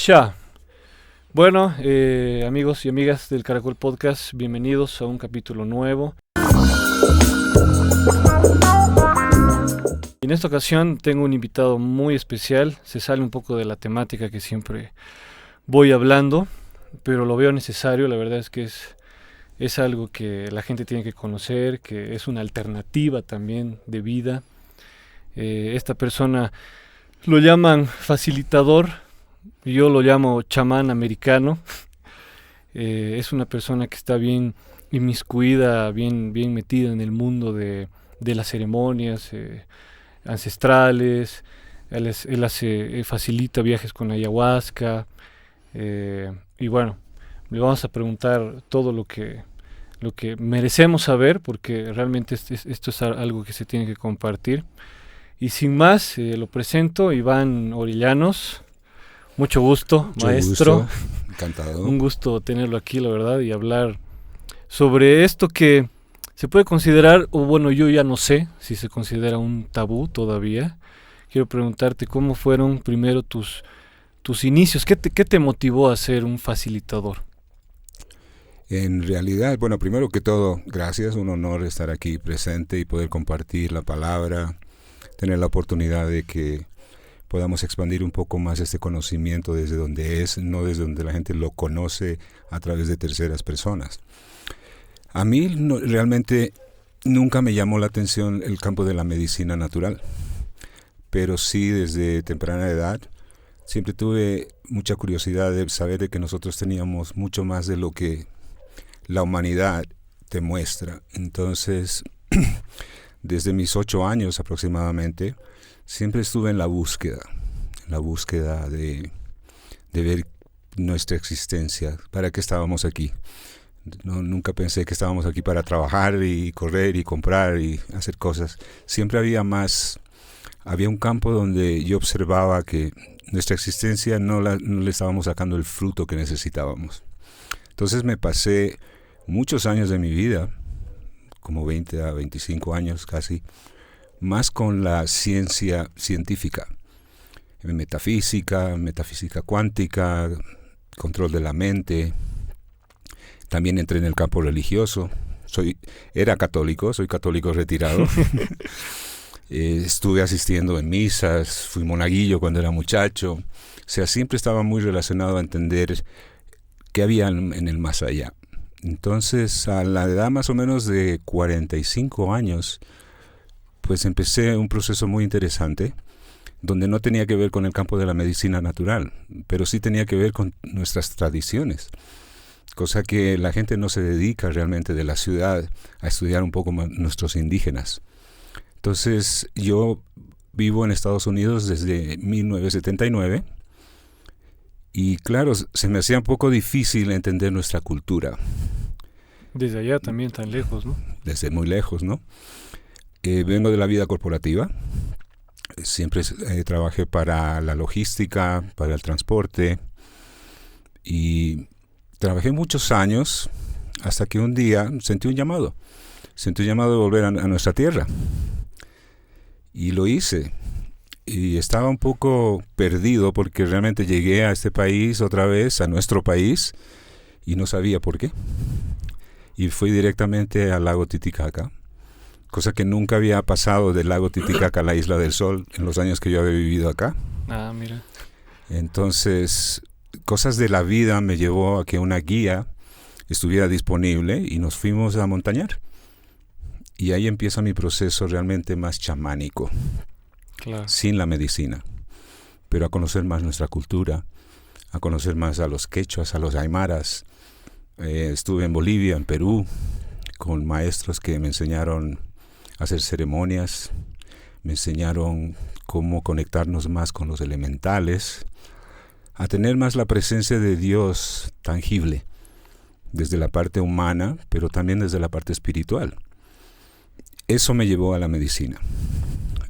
Ya. Bueno, amigos y amigas del Caracol Podcast, bienvenidos a un capítulo nuevo. En esta ocasión tengo un invitado muy especial. Se sale un poco de la temática que siempre voy hablando, pero lo veo necesario. La verdad es que es algo que la gente tiene que conocer, que es una alternativa también de vida. Esta persona lo llaman facilitador, yo lo llamo chamán americano. Es una persona que está bien inmiscuida, bien metida en el mundo de las ceremonias ancestrales. Él facilita viajes con ayahuasca. Y bueno, le vamos a preguntar todo lo que merecemos saber, porque realmente esto es algo que se tiene que compartir. Y sin más, lo presento, Iván Orillanos. Mucho gusto, maestro. Gusto. Encantado. Un gusto tenerlo aquí, la verdad, y hablar sobre esto que se puede considerar, o bueno, yo ya no sé si se considera un tabú todavía. Quiero preguntarte cómo fueron primero tus inicios. ¿Qué te motivó a ser un facilitador? En realidad, bueno, primero que todo, gracias, un honor estar aquí presente y poder compartir la palabra, tener la oportunidad de que podamos expandir un poco más este conocimiento desde donde es, no desde donde la gente lo conoce a través de terceras personas. A mí realmente nunca me llamó la atención el campo de la medicina natural, pero sí desde temprana edad siempre tuve mucha curiosidad de saber de que nosotros teníamos mucho más de lo que la humanidad te muestra. Entonces, desde mis 8 años aproximadamente, siempre estuve en la búsqueda de ver nuestra existencia, para qué estábamos aquí. Nunca pensé que estábamos aquí para trabajar y correr y comprar y hacer cosas. Siempre había un campo donde yo observaba que nuestra existencia no le estábamos sacando el fruto que necesitábamos. Entonces me pasé muchos años de mi vida, como 20 a 25 años casi, más con la ciencia científica, metafísica cuántica, control de la mente. También entré en el campo religioso. Soy católico retirado. Estuve asistiendo en misas, fui monaguillo cuando era muchacho. O sea, siempre estaba muy relacionado a entender qué había en el más allá. Entonces, a la edad más o menos de 45 años, pues empecé un proceso muy interesante, donde no tenía que ver con el campo de la medicina natural, pero sí tenía que ver con nuestras tradiciones, cosa que la gente no se dedica realmente de la ciudad a estudiar un poco más nuestros indígenas. Entonces, yo vivo en Estados Unidos desde 1979, y claro, se me hacía un poco difícil entender nuestra cultura. Desde allá también tan lejos, ¿no? Desde muy lejos, ¿no? Vengo de la vida corporativa. Siempre trabajé para la logística, para el transporte, y trabajé muchos años hasta que un día sentí un llamado de volver a nuestra tierra, y lo hice. Y estaba un poco perdido porque realmente llegué a este país otra vez, a nuestro país, y no sabía por qué. Y fui directamente al lago Titicaca, cosa que nunca había pasado del lago Titicaca a la Isla del Sol en los años que yo había vivido acá. Ah, mira. Entonces, cosas de la vida me llevó a que una guía estuviera disponible y nos fuimos a montañar. Y ahí empieza mi proceso realmente más chamánico. Claro. Sin la medicina, pero a conocer más nuestra cultura, a conocer más a los quechuas, a los aymaras. Estuve en Bolivia, en Perú, con maestros que me enseñaron a hacer ceremonias, me enseñaron cómo conectarnos más con los elementales, a tener más la presencia de Dios tangible, desde la parte humana, pero también desde la parte espiritual. Eso me llevó a la medicina,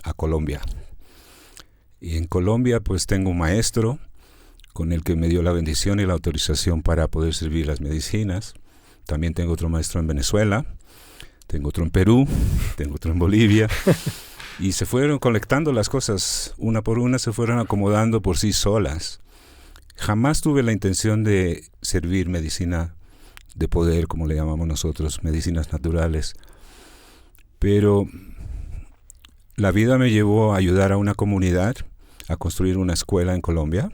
a Colombia. Y en Colombia pues tengo un maestro con el que me dio la bendición y la autorización para poder servir las medicinas. También tengo otro maestro en Venezuela, tengo otro en Perú, tengo otro en Bolivia. Y se fueron colectando las cosas, una por una se fueron acomodando por sí solas. Jamás tuve la intención de servir medicina de poder, como le llamamos nosotros, medicinas naturales. Pero la vida me llevó a ayudar a una comunidad a construir una escuela en Colombia.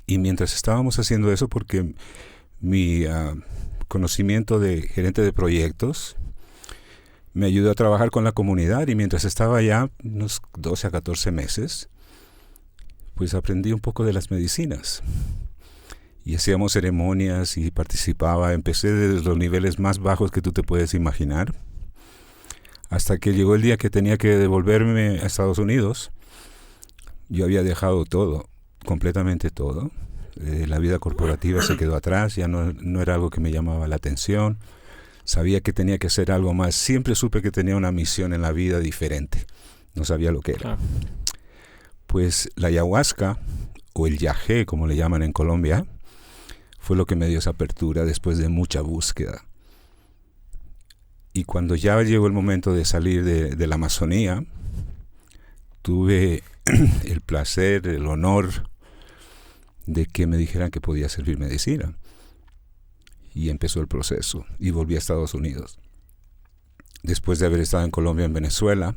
Y mientras estábamos haciendo eso, porque mi conocimiento de gerente de proyectos me ayudó a trabajar con la comunidad, y mientras estaba allá, unos 12 a 14 meses, pues aprendí un poco de las medicinas. Y hacíamos ceremonias y participaba. Empecé desde los niveles más bajos que tú te puedes imaginar, hasta que llegó el día que tenía que devolverme a Estados Unidos. Yo había dejado todo, completamente todo. La vida corporativa se quedó atrás, ya no era algo que me llamaba la atención. Sabía que tenía que hacer algo más. Siempre supe que tenía una misión en la vida diferente. No sabía lo que era. Claro. Pues la ayahuasca, o el yagé, como le llaman en Colombia, fue lo que me dio esa apertura después de mucha búsqueda. Y cuando ya llegó el momento de salir de la Amazonía, tuve el placer, el honor de que me dijeran que podía servir medicina. Y empezó el proceso y volví a Estados Unidos. Después de haber estado en Colombia, en Venezuela,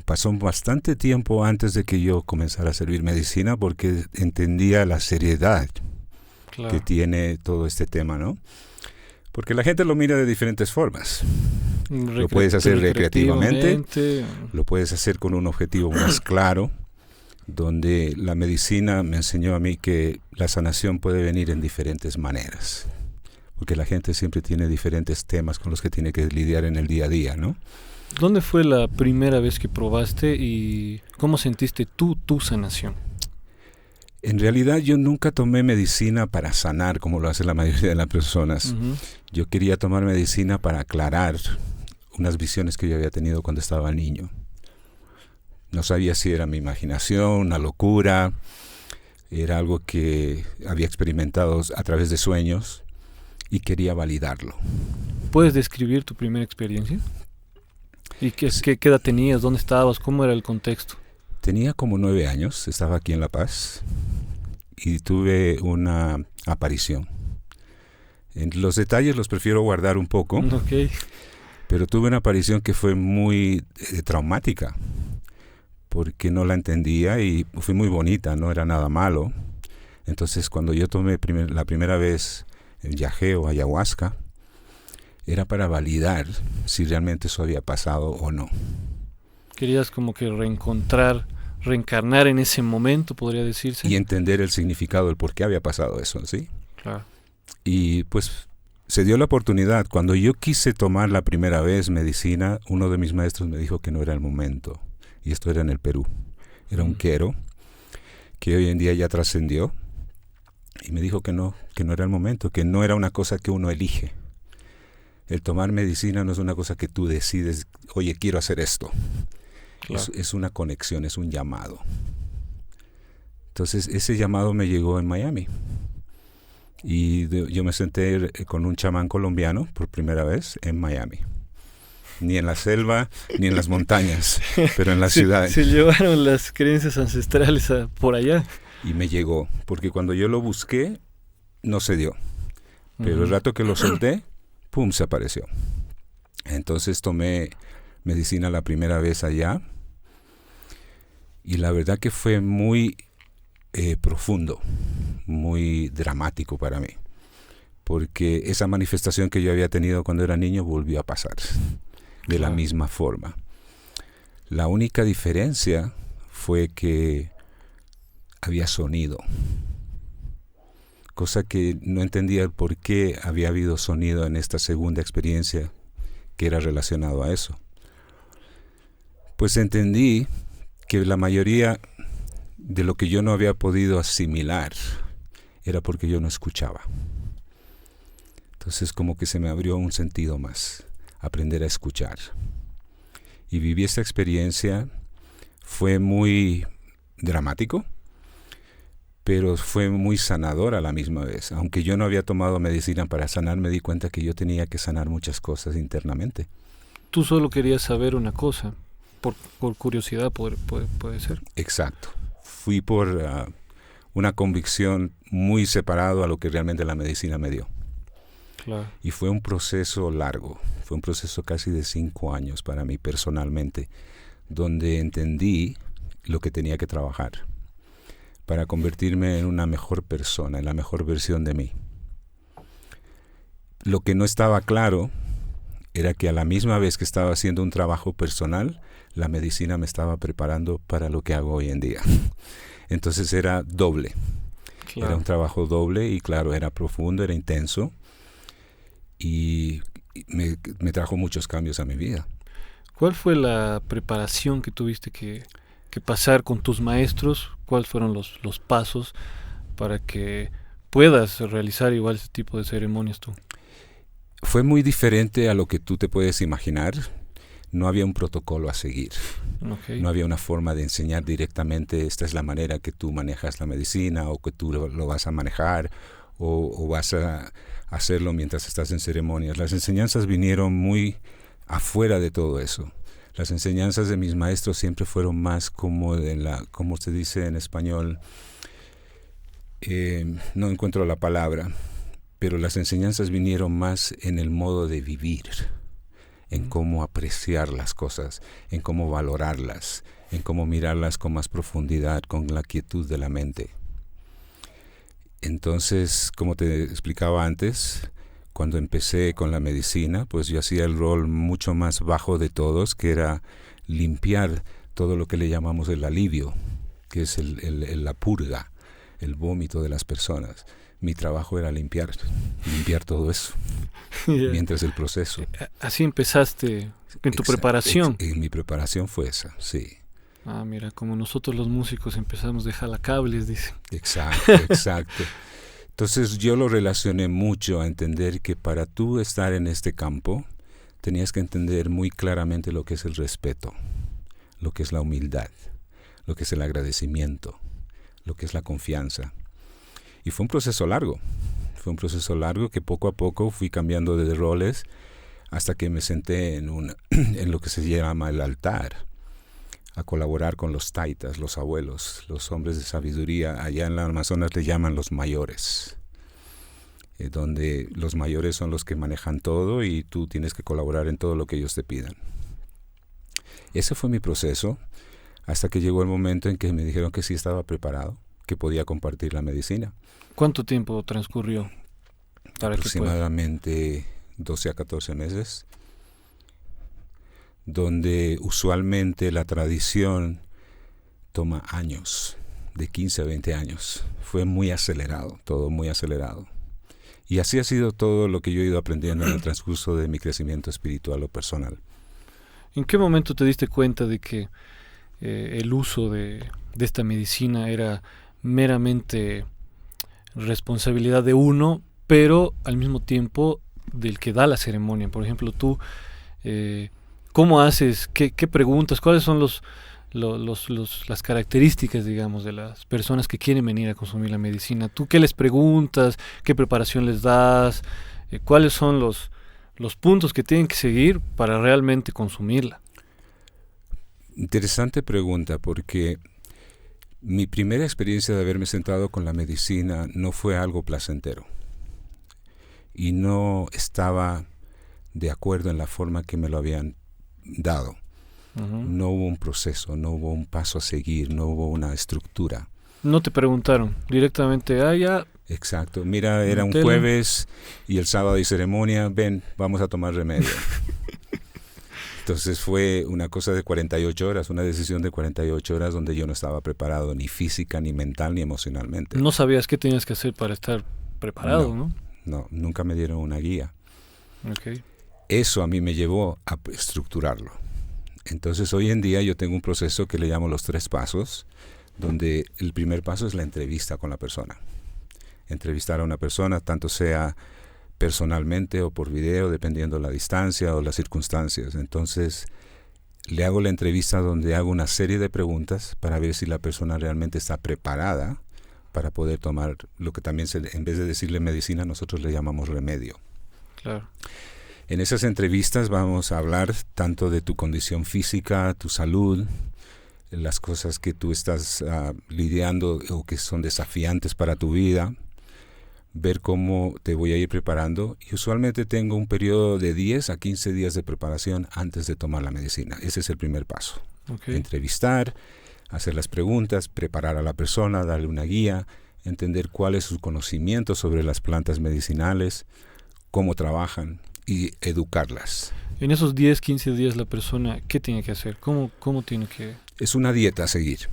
pasó bastante tiempo antes de que yo comenzara a servir medicina, porque entendía la seriedad que tiene todo este tema, ¿no? Porque la gente lo mira de diferentes formas. Lo puedes hacer recreativamente, lo puedes hacer con un objetivo más claro, donde la medicina me enseñó a mí que la sanación puede venir en diferentes maneras, porque la gente siempre tiene diferentes temas con los que tiene que lidiar en el día a día, ¿no? ¿Dónde fue la primera vez que probaste y cómo sentiste tu sanación? En realidad yo nunca tomé medicina para sanar como lo hace la mayoría de las personas. Uh-huh. Yo quería tomar medicina para aclarar unas visiones que yo había tenido cuando estaba niño. No sabía si era mi imaginación, una locura, era algo que había experimentado a través de sueños y quería validarlo. ¿Puedes describir tu primera experiencia? ¿Y qué edad tenías? ¿Dónde estabas? ¿Cómo era el contexto? Tenía como 9 años, estaba aquí en La Paz y tuve una aparición. Los detalles los prefiero guardar un poco, Okay. Pero tuve una aparición que fue muy traumática, porque no la entendía y fue muy bonita, no era nada malo. Entonces cuando yo tomé la primera vez el yagé o ayahuasca, era para validar si realmente eso había pasado o no. Querías como que reencarnar en ese momento, podría decirse. Y entender el significado, el por qué había pasado eso, ¿sí? Claro. Y pues se dio la oportunidad. Cuando yo quise tomar la primera vez medicina, uno de mis maestros me dijo que no era el momento. Y esto era en el Perú. Era un quero que hoy en día ya trascendió. Y me dijo que no era el momento, que no era una cosa que uno elige. El tomar medicina no es una cosa que tú decides, oye, quiero hacer esto. Claro. Es una conexión, es un llamado. Entonces ese llamado me llegó en Miami. Y yo me senté con un chamán colombiano por primera vez en Miami. Ni en la selva, ni en las montañas, pero en la ciudad. Se llevaron las creencias ancestrales por allá. Y me llegó, porque cuando yo lo busqué, no se dio. Pero el rato que lo solté, ¡pum!, se apareció. Entonces tomé medicina la primera vez allá. Y la verdad que fue muy profundo, muy dramático para mí. Porque esa manifestación que yo había tenido cuando era niño volvió a pasar de la misma forma. La única diferencia fue que había sonido. Cosa que no entendía el por qué había habido sonido en esta segunda experiencia que era relacionado a eso. Pues entendí que la mayoría de lo que yo no había podido asimilar era porque yo no escuchaba. Entonces como que se me abrió un sentido más, aprender a escuchar. Y viví esta experiencia, fue muy dramático, pero fue muy sanador a la misma vez. Aunque yo no había tomado medicina para sanar, me di cuenta que yo tenía que sanar muchas cosas internamente. Tú solo querías saber una cosa, por curiosidad puede ser. Exacto. Fui por una convicción muy separado a lo que realmente la medicina me dio. Claro. Y fue un proceso largo, fue un proceso casi de 5 años para mí personalmente, donde entendí lo que tenía que trabajar para convertirme en una mejor persona, en la mejor versión de mí. Lo que no estaba claro era que a la misma vez que estaba haciendo un trabajo personal, la medicina me estaba preparando para lo que hago hoy en día. Entonces era doble. Claro. Era un trabajo doble y claro, era profundo, era intenso y me trajo muchos cambios a mi vida. ¿Cuál fue la preparación que tuviste que pasar con tus maestros? ¿Cuáles fueron los pasos para que puedas realizar igual ese tipo de ceremonias tú? Fue muy diferente a lo que tú te puedes imaginar. No había un protocolo a seguir. Okay. No había una forma de enseñar directamente, esta es la manera que tú manejas la medicina o que tú lo vas a manejar o vas a hacerlo mientras estás en ceremonias. Las enseñanzas vinieron muy afuera de todo eso. Las enseñanzas de mis maestros siempre fueron más como como se dice en español, no encuentro la palabra, pero las enseñanzas vinieron más en el modo de vivir, en cómo apreciar las cosas, en cómo valorarlas, en cómo mirarlas con más profundidad, con la quietud de la mente. Entonces, como te explicaba antes, cuando empecé con la medicina, pues yo hacía el rol mucho más bajo de todos, que era limpiar todo lo que le llamamos el alivio, que es la purga, el vómito de las personas. Mi trabajo era limpiar todo eso, mientras el proceso. Así empezaste en tu preparación. Mi preparación fue esa, sí. Ah, mira, como nosotros los músicos empezamos de jalacables, dice. Exacto, exacto. Entonces yo lo relacioné mucho a entender que para tú estar en este campo, tenías que entender muy claramente lo que es el respeto, lo que es la humildad, lo que es el agradecimiento, lo que es la confianza. Y fue un proceso largo que poco a poco fui cambiando de roles hasta que me senté en lo que se llama el altar, a colaborar con los taitas, los abuelos, los hombres de sabiduría. Allá en la Amazonas le llaman los mayores, donde los mayores son los que manejan todo y tú tienes que colaborar en todo lo que ellos te pidan. Ese fue mi proceso hasta que llegó el momento en que me dijeron que sí estaba preparado, que podía compartir la medicina. ¿Cuánto tiempo transcurrió? Aproximadamente 12 a 14 meses, donde usualmente la tradición toma años, de 15 a 20 años. Fue muy acelerado, todo muy acelerado. Y así ha sido todo lo que yo he ido aprendiendo en el transcurso de mi crecimiento espiritual o personal. ¿En qué momento te diste cuenta de que el uso de esta medicina era meramente responsabilidad de uno, pero al mismo tiempo del que da la ceremonia? Por ejemplo, tú, ¿cómo haces? ¿Qué preguntas? ¿Cuáles son las características, digamos, de las personas que quieren venir a consumir la medicina? ¿Tú qué les preguntas? ¿Qué preparación les das? ¿Cuáles son los puntos que tienen que seguir para realmente consumirla? Interesante pregunta, porque mi primera experiencia de haberme sentado con la medicina no fue algo placentero y no estaba de acuerdo en la forma que me lo habían dado. Uh-huh. No hubo un proceso, no hubo un paso a seguir, no hubo una estructura. No te preguntaron directamente, ya. Exacto, mira, era un jueves y el sábado hay ceremonia, ven, vamos a tomar remedio. Entonces fue una cosa de 48 horas, una decisión de 48 horas donde yo no estaba preparado ni física, ni mental, ni emocionalmente. No sabías qué tenías que hacer para estar preparado, ¿no? No, nunca me dieron una guía. Okay. Eso a mí me llevó a estructurarlo. Entonces hoy en día yo tengo un proceso que le llamo los 3 pasos, donde el primer paso es la entrevista con la persona. Entrevistar a una persona, tanto sea personalmente o por video, dependiendo la distancia o las circunstancias. Entonces le hago la entrevista donde hago una serie de preguntas para ver si la persona realmente está preparada para poder tomar lo que también en vez de decirle medicina, nosotros le llamamos remedio. Claro. En esas entrevistas vamos a hablar tanto de tu condición física, tu salud, las cosas que tú estás lidiando o que son desafiantes para tu vida, ver cómo te voy a ir preparando. Y usualmente tengo un periodo de 10 a 15 días de preparación antes de tomar la medicina. Ese es el primer paso. Okay. Entrevistar, hacer las preguntas, preparar a la persona, darle una guía, entender cuál es su conocimiento sobre las plantas medicinales, cómo trabajan y educarlas. En esos 10, 15 días la persona, ¿qué tiene que hacer? ¿Cómo tiene que...? Es una dieta a seguir.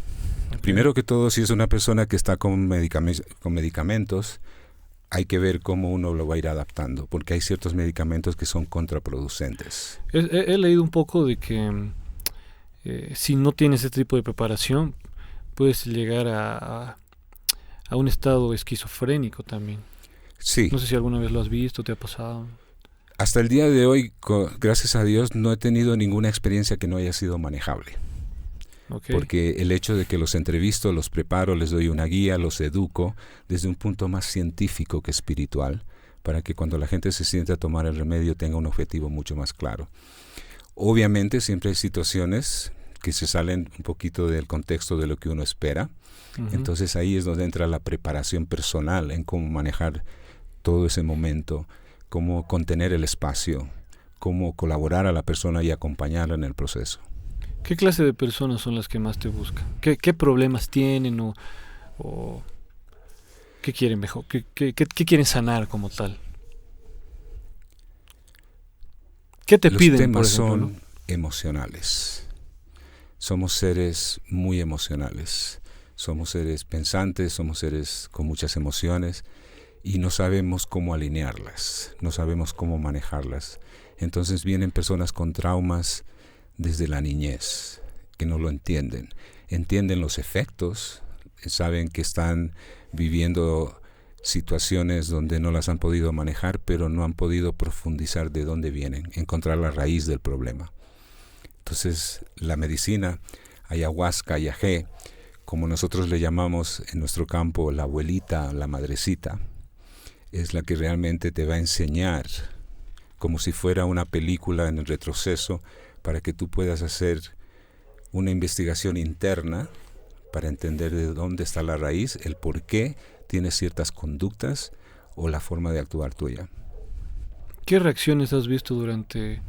Okay. Primero que todo, si es una persona que está con medicamentos, hay que ver cómo uno lo va a ir adaptando, porque hay ciertos medicamentos que son contraproducentes. He leído un poco de que si no tienes este tipo de preparación, puedes llegar a un estado esquizofrénico también. Sí. No sé si alguna vez lo has visto, te ha pasado. Hasta el día de hoy, gracias a Dios, no he tenido ninguna experiencia que no haya sido manejable. Okay. Porque el hecho de que los entrevisto, los preparo, les doy una guía, los educo desde un punto más científico que espiritual, para que cuando la gente se siente a tomar el remedio tenga un objetivo mucho más claro. Obviamente siempre hay situaciones que se salen un poquito del contexto de lo que uno espera. Uh-huh. Entonces ahí es donde entra la preparación personal en cómo manejar todo ese momento, cómo contener el espacio, cómo colaborar a la persona y acompañarla en el proceso. ¿Qué clase de personas son las que más te buscan? ¿Qué problemas tienen o qué quieren mejor? ¿Qué quieren sanar como tal? ¿Qué te piden, por ejemplo? Los temas son, ¿no?, emocionales. Somos seres muy emocionales. Somos seres pensantes, somos seres con muchas emociones y no sabemos cómo alinearlas, no sabemos cómo manejarlas. Entonces vienen personas con traumas desde la niñez, que no lo entienden. Entienden los efectos, saben que están viviendo situaciones donde no las han podido manejar, pero no han podido profundizar de dónde vienen, encontrar la raíz del problema. Entonces, la medicina, ayahuasca, ayajé, como nosotros le llamamos en nuestro campo, la abuelita, la madrecita, es la que realmente te va a enseñar, como si fuera una película en el retroceso, para que tú puedas hacer una investigación interna para entender de dónde está la raíz, el por qué tienes ciertas conductas o la forma de actuar tuya. ¿Qué reacciones has visto durante...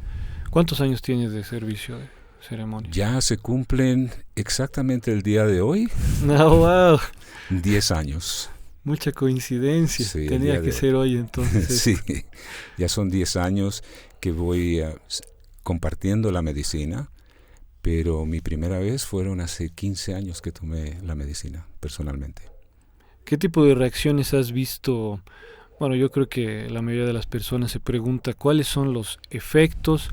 ¿Cuántos años tienes de servicio de ceremonia? Ya se cumplen exactamente el día de hoy. ¡Oh, wow! 10 años. Mucha coincidencia. Sí, tenía que ser hoy entonces. Sí, ya son 10 años que voy compartiendo la medicina, pero mi primera vez fueron hace 15 años que tomé la medicina personalmente. ¿Qué tipo de reacciones has visto? Bueno, yo creo que la mayoría de las personas se pregunta cuáles son los efectos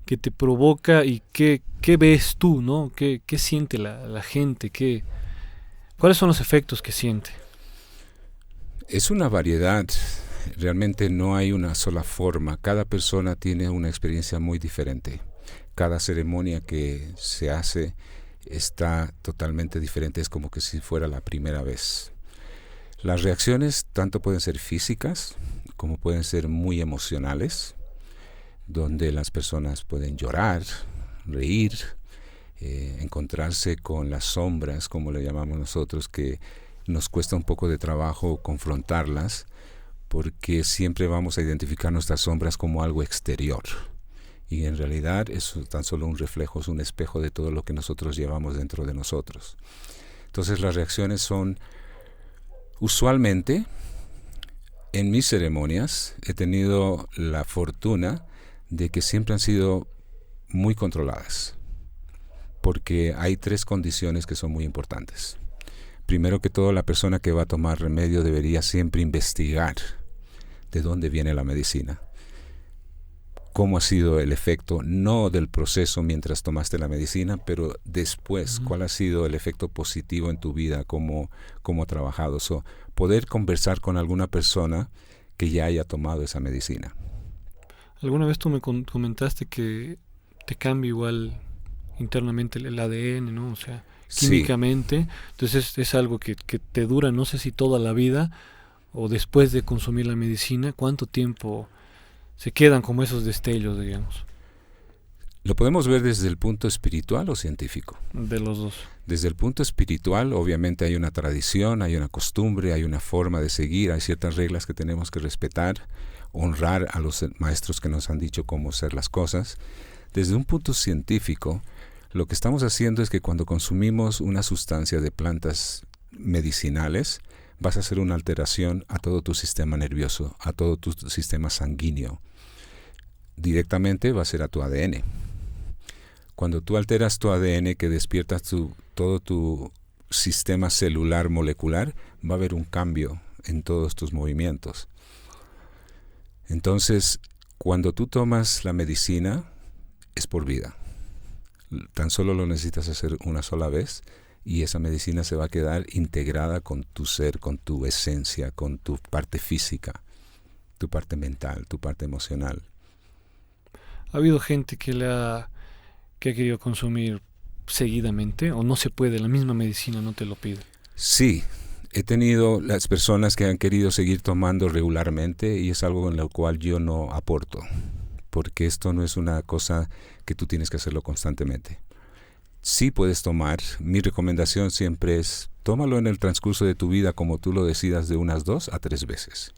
que te provoca y qué ves tú, ¿no? ¿Qué siente la gente? ¿Cuáles son los efectos que siente? Es una variedad. Realmente no hay una sola forma. Cada persona tiene una experiencia muy diferente. Cada ceremonia que se hace está totalmente diferente. Es como que si fuera la primera vez. Las reacciones tanto pueden ser físicas como pueden ser muy emocionales, donde las personas pueden llorar, reír, encontrarse con las sombras, como le llamamos nosotros, que nos cuesta un poco de trabajo confrontarlas, porque siempre vamos a identificar nuestras sombras como algo exterior. Y en realidad es tan solo un reflejo, es un espejo de todo lo que nosotros llevamos dentro de nosotros. Entonces las reacciones son, usualmente, en mis ceremonias he tenido la fortuna de que siempre han sido muy controladas, porque hay 3 condiciones que son muy importantes. Primero que todo, la persona que va a tomar remedio debería siempre investigar de dónde viene la medicina, cómo ha sido el efecto, no del proceso mientras tomaste la medicina, pero después, cuál ha sido el efecto positivo en tu vida, cómo ha trabajado. Poder conversar con alguna persona que ya haya tomado esa medicina. Alguna vez tú me comentaste que te cambia igual internamente el ADN, ¿no? O sea, químicamente. Sí. Entonces es algo que te dura, no sé si toda la vida o después de consumir la medicina, ¿cuánto tiempo se quedan como esos destellos, digamos? Lo podemos ver desde el punto espiritual o científico. De los dos. Desde el punto espiritual, obviamente hay una tradición, hay una costumbre, hay una forma de seguir, hay ciertas reglas que tenemos que respetar, honrar a los maestros que nos han dicho cómo hacer las cosas. Desde un punto científico, lo que estamos haciendo es que cuando consumimos una sustancia de plantas medicinales, vas a hacer una alteración a todo tu sistema nervioso, a todo tu sistema sanguíneo. Directamente va a ser a tu ADN. Cuando tú alteras tu ADN, que despiertas todo tu sistema celular molecular, va a haber un cambio en todos tus movimientos. Entonces, cuando tú tomas la medicina, es por vida. Tan solo lo necesitas hacer una sola vez y esa medicina se va a quedar integrada con tu ser, con tu esencia, con tu parte física, tu parte mental, tu parte emocional. ¿Ha habido gente que ha querido consumir seguidamente o no se puede, la misma medicina no te lo pide? Sí, he tenido las personas que han querido seguir tomando regularmente y es algo en lo cual yo no aporto, porque esto no es una cosa que tú tienes que hacerlo constantemente. Sí puedes tomar, mi recomendación siempre es, tómalo en el transcurso de tu vida como tú lo decidas de unas 2 a 3 veces,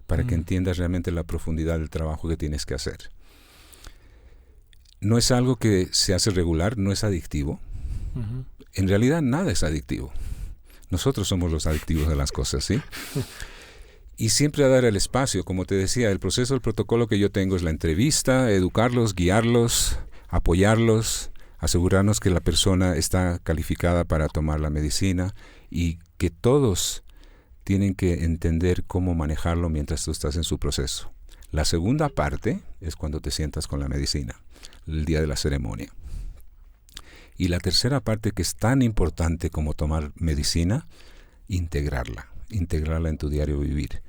para que entiendas realmente la profundidad del trabajo que tienes que hacer. No es algo que se hace regular, no es adictivo. Uh-huh. En realidad nada es adictivo. Nosotros somos los adictivos de las cosas, ¿sí? Y siempre a dar el espacio, como te decía, el proceso, el protocolo que yo tengo es la entrevista, educarlos, guiarlos, apoyarlos, asegurarnos que la persona está calificada para tomar la medicina y que todos tienen que entender cómo manejarlo mientras tú estás en su proceso. La segunda parte es cuando te sientas con la medicina, el día de la ceremonia. Y la tercera parte, que es tan importante como tomar medicina, integrarla en tu diario vivir.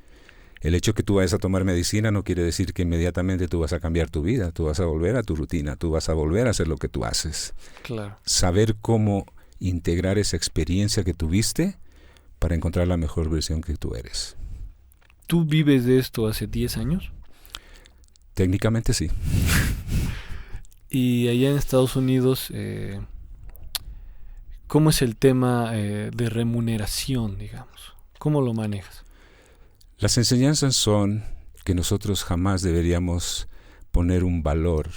El hecho que tú vayas a tomar medicina no quiere decir que inmediatamente tú vas a cambiar tu vida, tú vas a volver a tu rutina, tú vas a volver a hacer lo que tú haces. Claro. Saber cómo integrar esa experiencia que tuviste para encontrar la mejor versión que tú eres. ¿Tú vives de esto hace 10 años? Técnicamente sí. Y allá en Estados Unidos, ¿cómo es el tema de remuneración, digamos? ¿Cómo lo manejas? Las enseñanzas son que nosotros jamás deberíamos poner un valor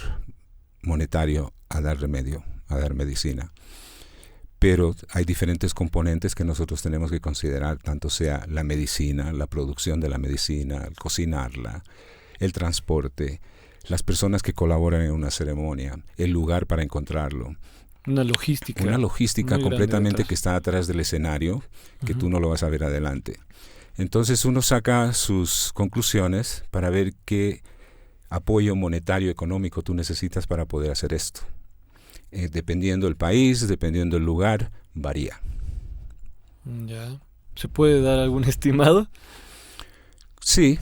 monetario a dar remedio, a dar medicina. Pero hay diferentes componentes que nosotros tenemos que considerar, tanto sea la medicina, la producción de la medicina, el cocinarla, el transporte, las personas que colaboran en una ceremonia, el lugar para encontrarlo. Una logística completamente que está atrás del escenario, que tú no lo vas a ver adelante. Entonces uno saca sus conclusiones para ver qué apoyo monetario, económico tú necesitas para poder hacer esto. Dependiendo del país, dependiendo del lugar, varía. Ya. ¿Se puede dar algún estimado? Sí.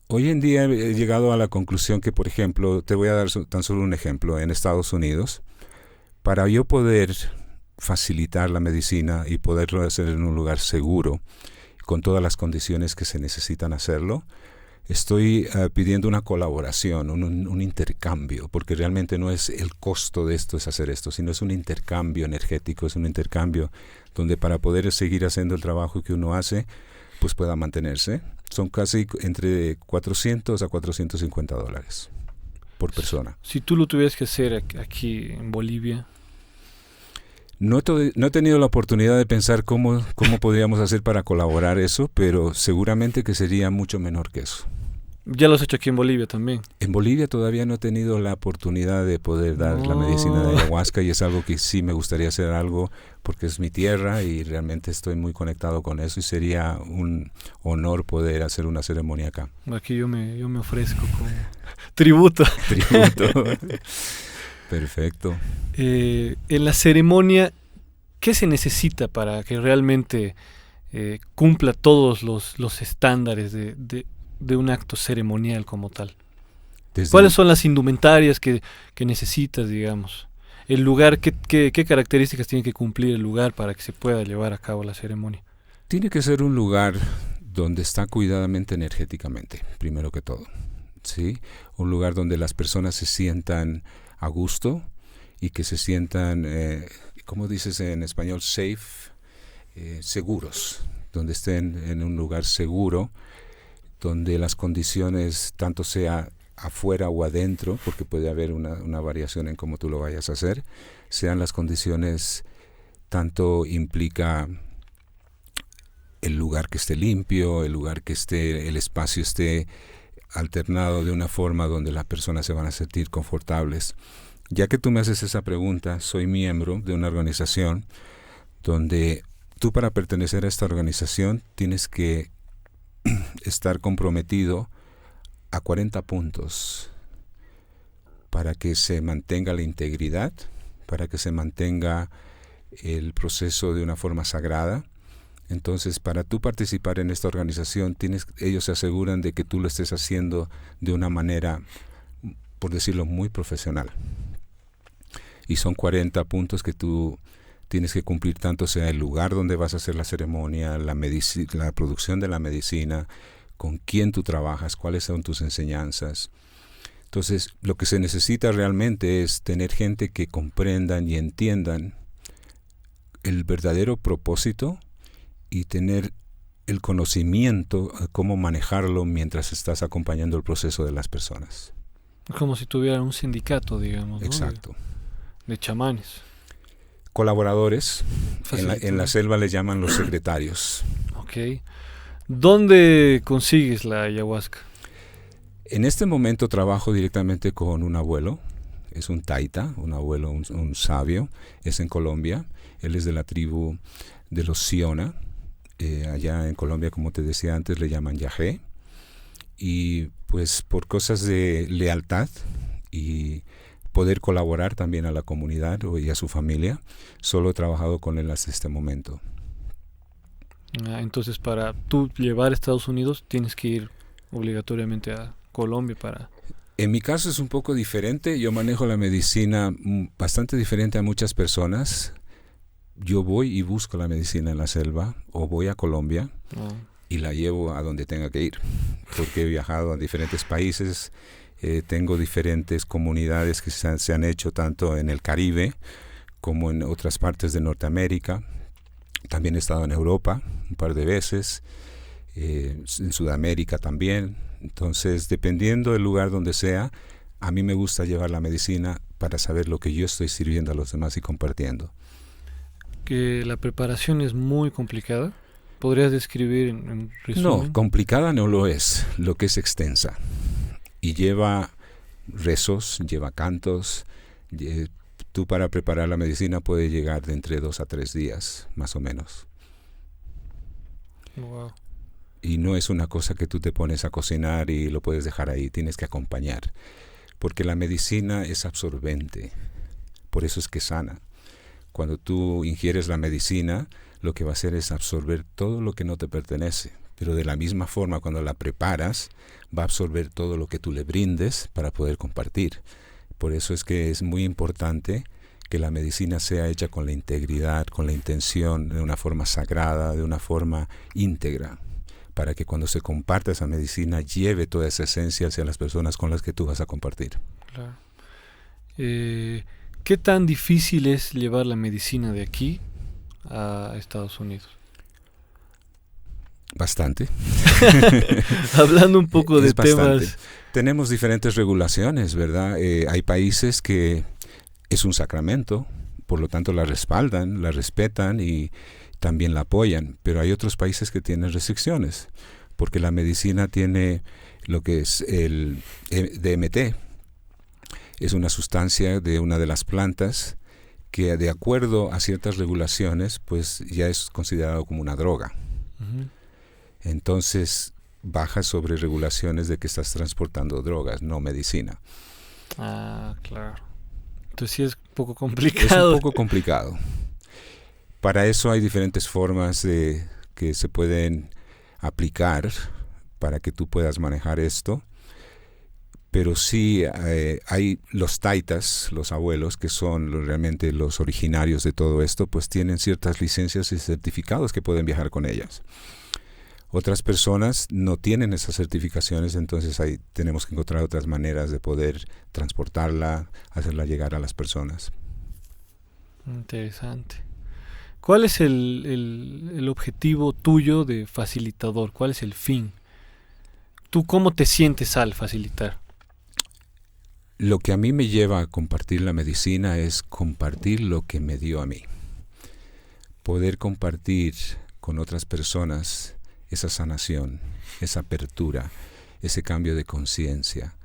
Hoy en día he llegado a la conclusión que, por ejemplo, te voy a dar tan solo un ejemplo. En Estados Unidos, para yo poder facilitar la medicina y poderlo hacer en un lugar seguro, con todas las condiciones que se necesitan hacerlo, estoy pidiendo una colaboración, un intercambio, porque realmente no es el costo de esto es hacer esto, sino es un intercambio energético, es un intercambio donde para poder seguir haciendo el trabajo que uno hace, pues pueda mantenerse. Son casi entre $400 a $450 por persona. Si tú lo tuvieras que hacer aquí en Bolivia... No he tenido la oportunidad de pensar cómo podríamos hacer para colaborar eso, pero seguramente que sería mucho menor que eso. ¿Ya lo has hecho aquí en Bolivia también? En Bolivia todavía no he tenido la oportunidad de poder dar la medicina de ayahuasca y es algo que sí me gustaría hacer algo porque es mi tierra y realmente estoy muy conectado con eso y sería un honor poder hacer una ceremonia acá. Aquí yo me ofrezco como tributo. Perfecto. En la ceremonia, ¿qué se necesita para que realmente cumpla todos los estándares de un acto ceremonial como tal? ¿Cuáles son las indumentarias que necesitas, digamos? El lugar, ¿qué características tiene que cumplir el lugar para que se pueda llevar a cabo la ceremonia? Tiene que ser un lugar donde está cuidadamente energéticamente, primero que todo. ¿Sí? Un lugar donde las personas se sientan a gusto y que se sientan, ¿cómo dices en español? Safe, seguros, donde estén en un lugar seguro, donde las condiciones, tanto sea afuera o adentro, porque puede haber una variación en cómo tú lo vayas a hacer, sean las condiciones, tanto implica el lugar que esté limpio, el lugar que esté, el espacio esté alternado de una forma donde las personas se van a sentir confortables. Ya que tú me haces esa pregunta, soy miembro de una organización donde tú, para pertenecer a esta organización, tienes que estar comprometido a 40 puntos para que se mantenga la integridad, para que se mantenga el proceso de una forma sagrada. Entonces, para tú participar en esta organización, ellos se aseguran de que tú lo estés haciendo de una manera, por decirlo, muy profesional. Y son 40 puntos que tú tienes que cumplir, tanto sea el lugar donde vas a hacer la ceremonia, la producción de la medicina, con quién tú trabajas, cuáles son tus enseñanzas. Entonces, lo que se necesita realmente es tener gente que comprendan y entiendan el verdadero propósito y tener el conocimiento de cómo manejarlo mientras estás acompañando el proceso de las personas. Como si tuvieran un sindicato, digamos, ¿no? Exacto. De chamanes. Colaboradores, en la selva le llaman los secretarios. Ok. ¿Dónde consigues la ayahuasca? En este momento trabajo directamente con un abuelo, es un taita, un abuelo, un sabio, es en Colombia, él es de la tribu de los Siona, allá en Colombia, como te decía antes, le llaman Yajé, y pues por cosas de lealtad y poder colaborar también a la comunidad y a su familia, solo he trabajado con él hasta este momento. Entonces, para tú llevar a Estados Unidos, tienes que ir obligatoriamente a Colombia para... En mi caso es un poco diferente. Yo manejo la medicina bastante diferente a muchas personas. Yo voy y busco la medicina en la selva, o voy a Colombia y la llevo a donde tenga que ir, porque he viajado a diferentes países. Tengo diferentes comunidades que se han hecho tanto en el Caribe como en otras partes de Norteamérica. También he estado en Europa un par de veces, en Sudamérica también. Entonces, dependiendo del lugar donde sea, a mí me gusta llevar la medicina para saber lo que yo estoy sirviendo a los demás y compartiendo. Que la preparación es muy complicada. ¿Podrías describir en resumen? No, complicada no lo es, lo que es extensa. Y lleva rezos, lleva cantos. Tú, para preparar la medicina, puede llegar de entre 2 a 3 días, más o menos. Wow. Y no es una cosa que tú te pones a cocinar y lo puedes dejar ahí, tienes que acompañar. Porque la medicina es absorbente, por eso es que sana. Cuando tú ingieres la medicina, lo que va a hacer es absorber todo lo que no te pertenece. Pero de la misma forma, cuando la preparas, va a absorber todo lo que tú le brindes para poder compartir. Por eso es que es muy importante que la medicina sea hecha con la integridad, con la intención, de una forma sagrada, de una forma íntegra, para que cuando se comparta esa medicina lleve toda esa esencia hacia las personas con las que tú vas a compartir. Claro. ¿Qué tan difícil es llevar la medicina de aquí a Estados Unidos? Bastante. Hablando un poco de temas... Tenemos diferentes regulaciones, ¿verdad? Hay países que es un sacramento, por lo tanto la respaldan, la respetan y también la apoyan, pero hay otros países que tienen restricciones, porque la medicina tiene lo que es el DMT, es una sustancia de una de las plantas que, de acuerdo a ciertas regulaciones, pues ya es considerado como una droga. Uh-huh. Entonces baja sobre regulaciones de que estás transportando drogas, no medicina. Ah, claro. Entonces sí es un poco complicado. Es un poco complicado. Para eso hay diferentes formas que se pueden aplicar para que tú puedas manejar esto. Pero sí hay los taitas, los abuelos, que son realmente los originarios de todo esto, pues tienen ciertas licencias y certificados que pueden viajar con ellas. Otras personas no tienen esas certificaciones, entonces ahí tenemos que encontrar otras maneras de poder transportarla, hacerla llegar a las personas. Interesante. ¿Cuál es el objetivo tuyo de facilitador? ¿Cuál es el fin? ¿Tú cómo te sientes al facilitar? Lo que a mí me lleva a compartir la medicina es compartir lo que me dio a mí. Poder compartir con otras personas esa sanación, esa apertura, ese cambio de conciencia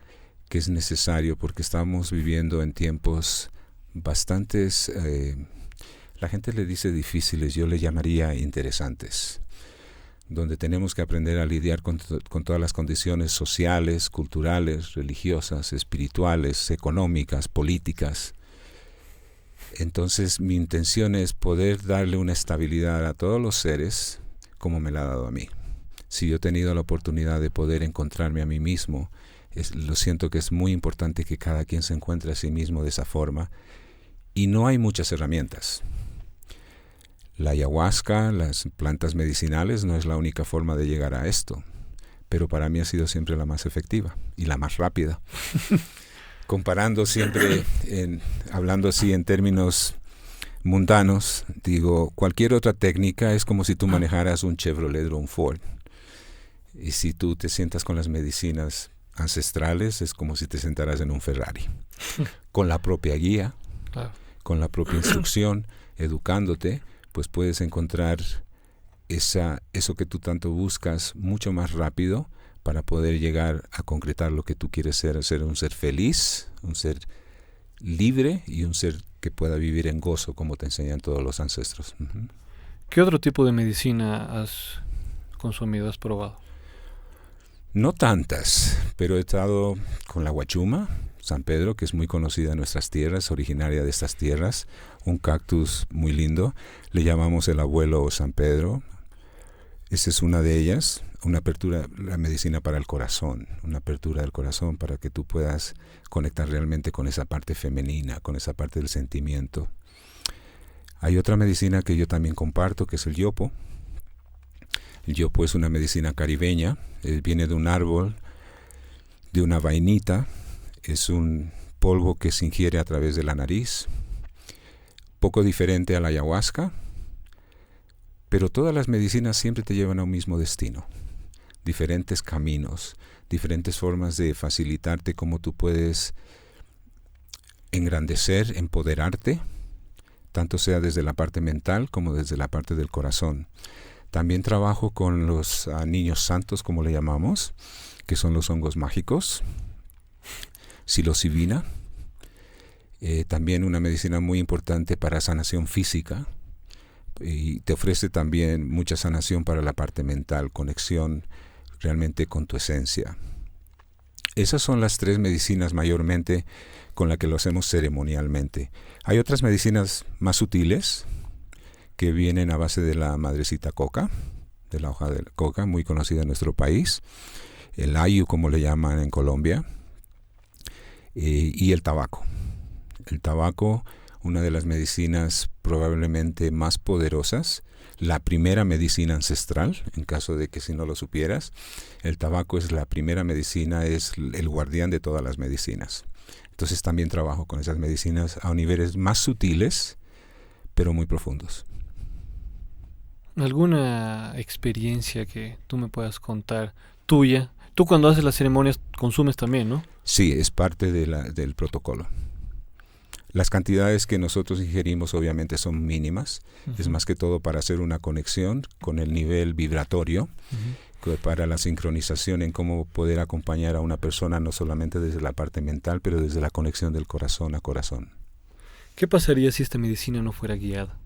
que es necesario porque estamos viviendo en tiempos bastantes, la gente le dice difíciles, yo le llamaría interesantes, donde tenemos que aprender a lidiar con todas las condiciones sociales, culturales, religiosas, espirituales, económicas, políticas. Entonces mi intención es poder darle una estabilidad a todos los seres como me la ha dado a mí. Si yo he tenido la oportunidad de poder encontrarme a mí mismo, lo siento que es muy importante que cada quien se encuentre a sí mismo de esa forma, y no hay muchas herramientas. La ayahuasca, las plantas medicinales no es la única forma de llegar a esto, pero para mí ha sido siempre la más efectiva y la más rápida. Comparando siempre, hablando así en términos mundanos, digo, cualquier otra técnica es como si tú manejaras un Chevrolet o un Ford. Y si tú te sientas con las medicinas ancestrales, es como si te sentaras en un Ferrari. Con la propia guía, Claro. con la propia instrucción, educándote, pues puedes encontrar eso que tú tanto buscas mucho más rápido para poder llegar a concretar lo que tú quieres ser un ser feliz, un ser libre y un ser que pueda vivir en gozo como te enseñan todos los ancestros. Uh-huh. ¿Qué otro tipo de medicina has consumido, has probado? No tantas, pero he estado con la huachuma, San Pedro, que es muy conocida en nuestras tierras, originaria de estas tierras, un cactus muy lindo, le llamamos el abuelo San Pedro. Esa es una de ellas, una apertura, la medicina para el corazón, una apertura del corazón para que tú puedas conectar realmente con esa parte femenina, con esa parte del sentimiento. Hay otra medicina que yo también comparto, que es el yopo. El yopo es una medicina caribeña, viene de un árbol, de una vainita, es un polvo que se ingiere a través de la nariz, poco diferente a la ayahuasca, pero todas las medicinas siempre te llevan a un mismo destino, diferentes caminos, diferentes formas de facilitarte cómo tú puedes engrandecer, empoderarte, tanto sea desde la parte mental como desde la parte del corazón. También trabajo con los niños santos, como le llamamos, que son los hongos mágicos, psilocibina, también una medicina muy importante para sanación física, y te ofrece también mucha sanación para la parte mental, conexión realmente con tu esencia. Esas son las tres medicinas mayormente con las que lo hacemos ceremonialmente. Hay otras medicinas más sutiles que vienen a base de la madrecita coca, de la hoja de coca, muy conocida en nuestro país, el ayu, como le llaman en Colombia, y el tabaco. El tabaco, una de las medicinas probablemente más poderosas, la primera medicina ancestral, en caso de que si no lo supieras, el tabaco es la primera medicina, es el guardián de todas las medicinas. Entonces también trabajo con esas medicinas a niveles más sutiles, pero muy profundos. ¿Alguna experiencia que tú me puedas contar tuya? Tú cuando haces las ceremonias consumes también, ¿no? Sí, es parte del protocolo. Las cantidades que nosotros ingerimos obviamente son mínimas, es más que todo para hacer una conexión con el nivel vibratorio, para la sincronización en cómo poder acompañar a una persona no solamente desde la parte mental, pero desde la conexión del corazón a corazón. ¿Qué pasaría si esta medicina no fuera guiada?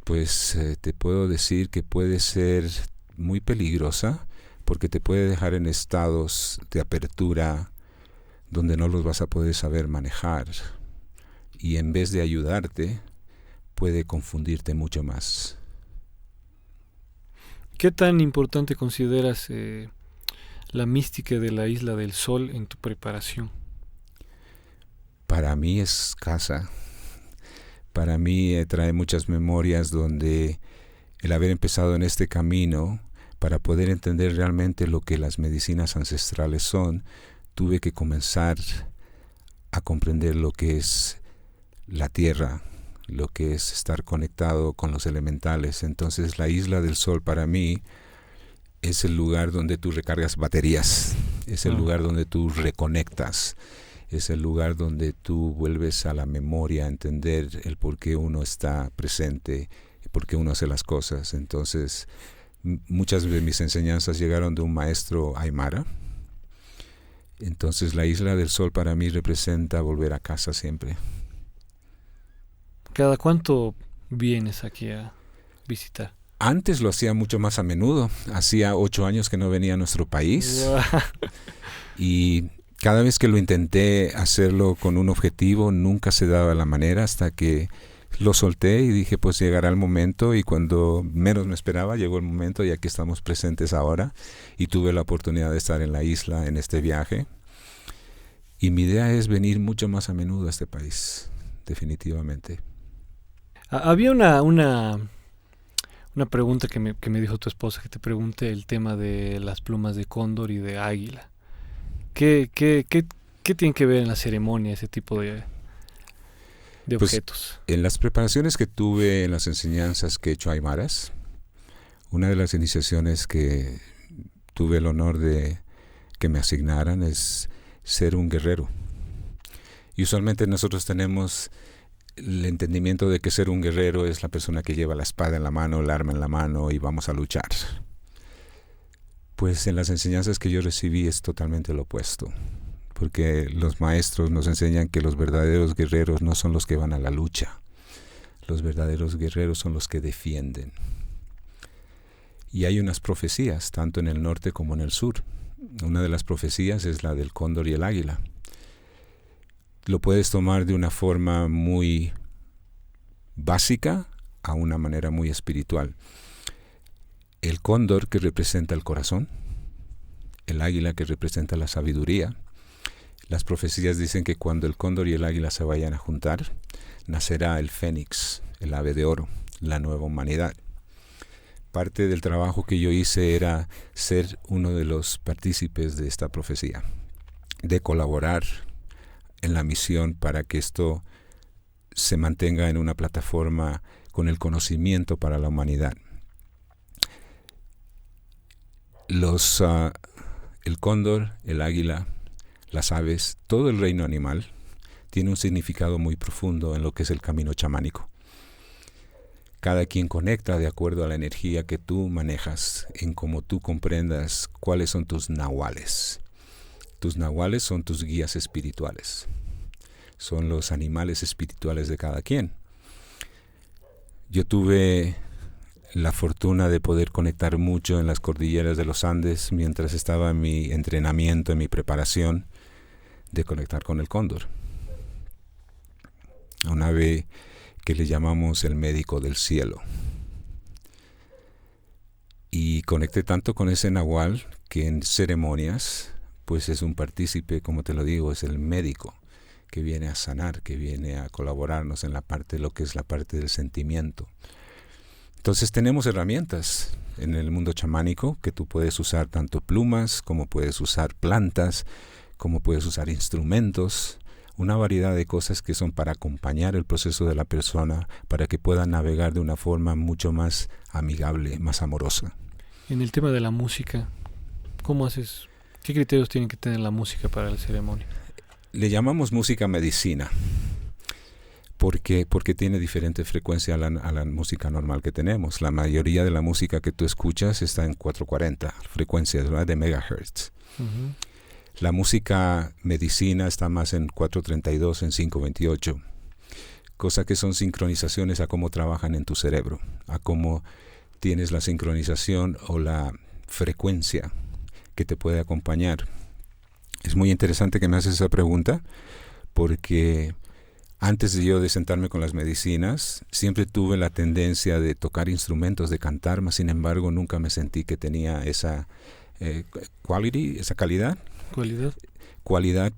Pues te puedo decir que puede ser muy peligrosa porque te puede dejar en estados de apertura donde no los vas a poder saber manejar, y en vez de ayudarte puede confundirte mucho más. ¿Qué tan importante consideras la mística de la Isla del Sol en tu preparación? Para mí es escasa. Para mí trae muchas memorias donde el haber empezado en este camino para poder entender realmente lo que las medicinas ancestrales son, tuve que comenzar a comprender lo que es la tierra, lo que es estar conectado con los elementales. Entonces la Isla del Sol para mí es el lugar donde tú recargas baterías, es el lugar donde tú reconectas, es el lugar donde tú vuelves a la memoria, a entender el por qué uno está presente, por qué uno hace las cosas. Entonces muchas de mis enseñanzas llegaron de un maestro aymara. Entonces la Isla del Sol para mí representa volver a casa siempre. ¿Cada cuánto vienes aquí a visitar? Antes lo hacía mucho más a menudo. Hacía 8 años que no venía a nuestro país. Y cada vez que lo intenté hacerlo con un objetivo, nunca se daba la manera hasta que lo solté y dije, pues llegará el momento. Y cuando menos me esperaba, llegó el momento y aquí estamos presentes ahora. Y tuve la oportunidad de estar en la isla en este viaje. Y mi idea es venir mucho más a menudo a este país, definitivamente. Había una pregunta que me dijo tu esposa, que te pregunte el tema de las plumas de cóndor y de águila. ¿Qué tiene que ver en la ceremonia ese tipo de objetos? En las preparaciones que tuve, en las enseñanzas que he hecho aymaras, una de las iniciaciones que tuve el honor de que me asignaran es ser un guerrero. Y usualmente nosotros tenemos el entendimiento de que ser un guerrero es la persona que lleva la espada en la mano, el arma en la mano y vamos a luchar. Pues en las enseñanzas que yo recibí es totalmente lo opuesto, porque los maestros nos enseñan que los verdaderos guerreros no son los que van a la lucha, los verdaderos guerreros son los que defienden. Y hay unas profecías, tanto en el norte como en el sur. Una de las profecías es la del cóndor y el águila. Lo puedes tomar de una forma muy básica a una manera muy espiritual. El cóndor, que representa el corazón, el águila, que representa la sabiduría. Las profecías dicen que cuando el cóndor y el águila se vayan a juntar, nacerá el fénix, el ave de oro, la nueva humanidad. Parte del trabajo que yo hice era ser uno de los partícipes de esta profecía, de colaborar en la misión para que esto se mantenga en una plataforma con el conocimiento para la humanidad. El cóndor, el águila, las aves, todo el reino animal tiene un significado muy profundo en lo que es el camino chamánico. Cada quien conecta de acuerdo a la energía que tú manejas, en cómo tú comprendas cuáles son tus nahuales. Tus nahuales son tus guías espirituales. Son los animales espirituales de cada quien. Yo tuve la fortuna de poder conectar mucho en las cordilleras de los Andes mientras estaba en mi entrenamiento, en mi preparación, de conectar con el cóndor. Un ave que le llamamos el médico del cielo. Y conecté tanto con ese nahual que en ceremonias, pues es un partícipe, como te lo digo, es el médico que viene a sanar, que viene a colaborarnos en la parte, lo que es la parte del sentimiento. Entonces tenemos herramientas en el mundo chamánico que tú puedes usar tanto plumas, como puedes usar plantas, como puedes usar instrumentos, una variedad de cosas que son para acompañar el proceso de la persona, para que pueda navegar de una forma mucho más amigable, más amorosa. En el tema de la música, ¿cómo haces? ¿Qué criterios tiene que tener la música para la ceremonia? Le llamamos música medicina, porque tiene diferente frecuencia a la música normal que tenemos. La mayoría de la música que tú escuchas está en 440, frecuencias, ¿verdad?, de megahertz. Uh-huh. La música medicina está más en 432, en 528, cosa que son sincronizaciones a cómo trabajan en tu cerebro, a cómo tienes la sincronización o la frecuencia que te puede acompañar. Es muy interesante que me haces esa pregunta, porque antes de yo de sentarme con las medicinas, siempre tuve la tendencia de tocar instrumentos, de cantar, mas sin embargo nunca me sentí que tenía esa esa calidad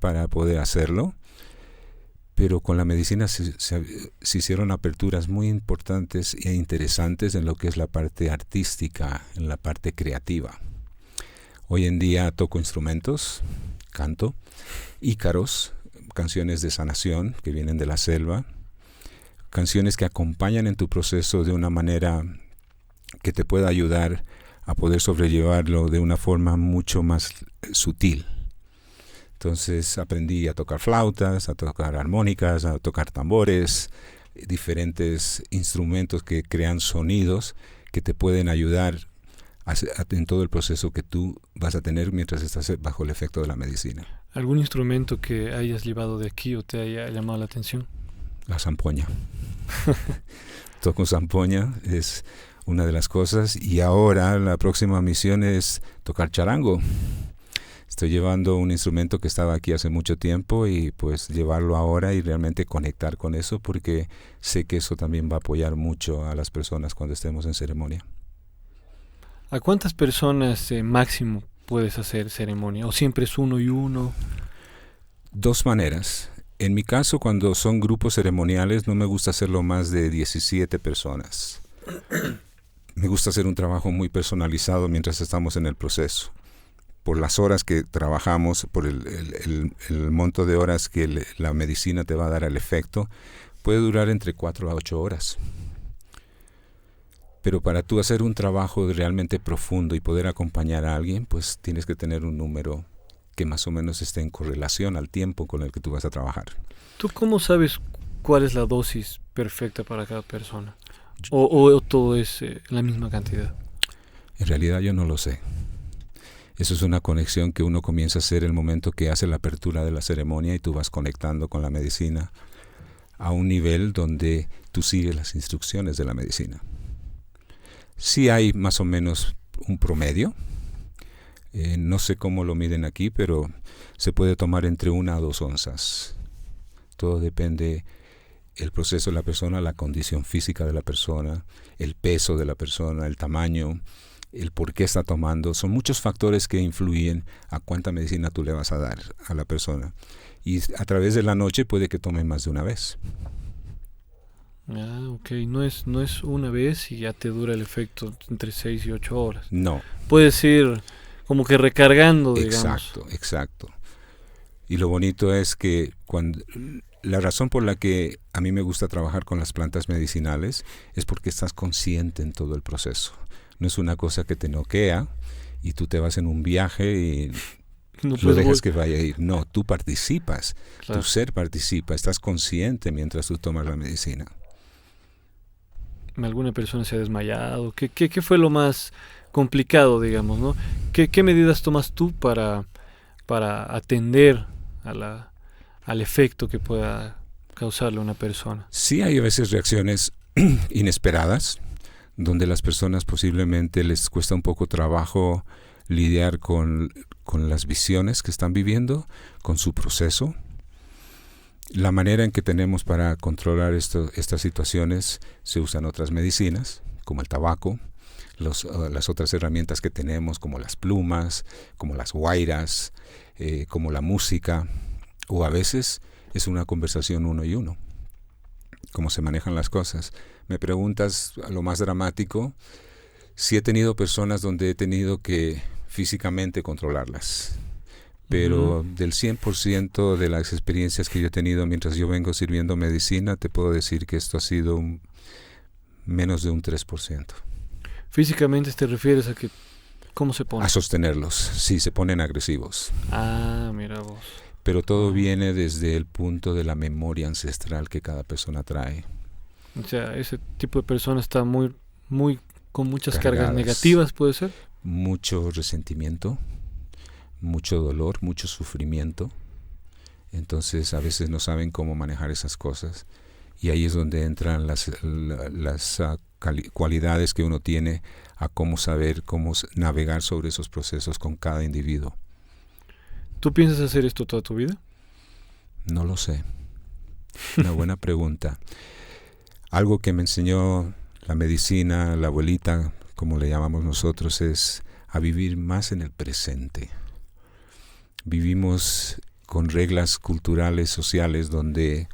para poder hacerlo. pero con la medicina se hicieron aperturas muy importantes e interesantes en lo que es la parte artística, en la parte creativa. Hoy en día toco instrumentos, canto, ícaros, canciones de sanación que vienen de la selva, canciones que acompañan en tu proceso de una manera que te pueda ayudar a poder sobrellevarlo de una forma mucho más sutil. Entonces aprendí a tocar flautas, a tocar armónicas, a tocar tambores, diferentes instrumentos que crean sonidos que te pueden ayudar en todo el proceso que tú vas a tener mientras estás bajo el efecto de la medicina. ¿Algún instrumento que hayas llevado de aquí o te haya llamado la atención? La zampoña. Toco zampoña, es una de las cosas, y ahora la próxima misión es tocar charango. Estoy llevando un instrumento que estaba aquí hace mucho tiempo y pues llevarlo ahora y realmente conectar con eso, porque sé que eso también va a apoyar mucho a las personas cuando estemos en ceremonia. ¿A cuántas personas máximo puedes hacer ceremonia? ¿O siempre es uno y uno? Dos maneras. En mi caso, cuando son grupos ceremoniales, no me gusta hacerlo más de 17 personas. Me gusta hacer un trabajo muy personalizado mientras estamos en el proceso. Por las horas que trabajamos, por el monto de horas que la medicina te va a dar al efecto, puede durar entre 4 a 8 horas. Pero para tú hacer un trabajo realmente profundo y poder acompañar a alguien, pues tienes que tener un número que más o menos esté en correlación al tiempo con el que tú vas a trabajar. ¿Tú cómo sabes cuál es la dosis perfecta para cada persona? ¿O todo es la misma cantidad? En realidad yo no lo sé. Eso es una conexión que uno comienza a hacer el momento que hace la apertura de la ceremonia y tú vas conectando con la medicina a un nivel donde tú sigues las instrucciones de la medicina. Sí hay más o menos un promedio. No sé cómo lo miden aquí, pero se puede tomar entre 1 a 2 onzas. Todo depende el proceso de la persona, la condición física de la persona, el peso de la persona, el tamaño, el por qué está tomando. Son muchos factores que influyen a cuánta medicina tú le vas a dar a la persona. Y a través de la noche puede que tome más de una vez. Ah, ok. No es una vez y ya te dura el efecto entre 6 y 8 horas. No. Puedes ir como que recargando, digamos. Exacto. Y lo bonito es que la razón por la que a mí me gusta trabajar con las plantas medicinales es porque estás consciente en todo el proceso. No es una cosa que te noquea y tú te vas en un viaje y no lo dejas que vaya a ir. No, tú participas, claro. Tu ser participa, estás consciente mientras tú tomas la medicina. ¿Alguna persona se ha desmayado? ¿Qué fue lo más complicado, digamos, ¿no? ¿Qué medidas tomas tú para atender al efecto que pueda causarle a una persona? Sí, hay a veces reacciones inesperadas, donde las personas posiblemente les cuesta un poco trabajo lidiar con las visiones que están viviendo, con su proceso. La manera en que tenemos para controlar estas situaciones, se usan otras medicinas, como el tabaco, las otras herramientas que tenemos, como las plumas, como las guairas, como la música, o a veces es una conversación uno y uno, cómo se manejan las cosas. Me preguntas a lo más dramático, si he tenido personas donde he tenido que físicamente controlarlas, pero del 100% de las experiencias que yo he tenido mientras yo vengo sirviendo medicina, te puedo decir que esto ha sido menos de un 3%. ¿Físicamente te refieres a que cómo se ponen? A sostenerlos, sí, se ponen agresivos. Ah, mira vos. Pero todo viene desde el punto de la memoria ancestral que cada persona trae. O sea, ese tipo de persona está muy con muchas cargas negativas, ¿puede ser? Mucho resentimiento, mucho dolor, mucho sufrimiento. Entonces a veces no saben cómo manejar esas cosas. Y ahí es donde entran las cualidades que uno tiene a cómo saber, cómo navegar sobre esos procesos con cada individuo. ¿Tú piensas hacer esto toda tu vida? No lo sé. Una buena pregunta. Algo que me enseñó la medicina, la abuelita, como le llamamos nosotros, es a vivir más en el presente. Vivimos con reglas culturales, sociales, donde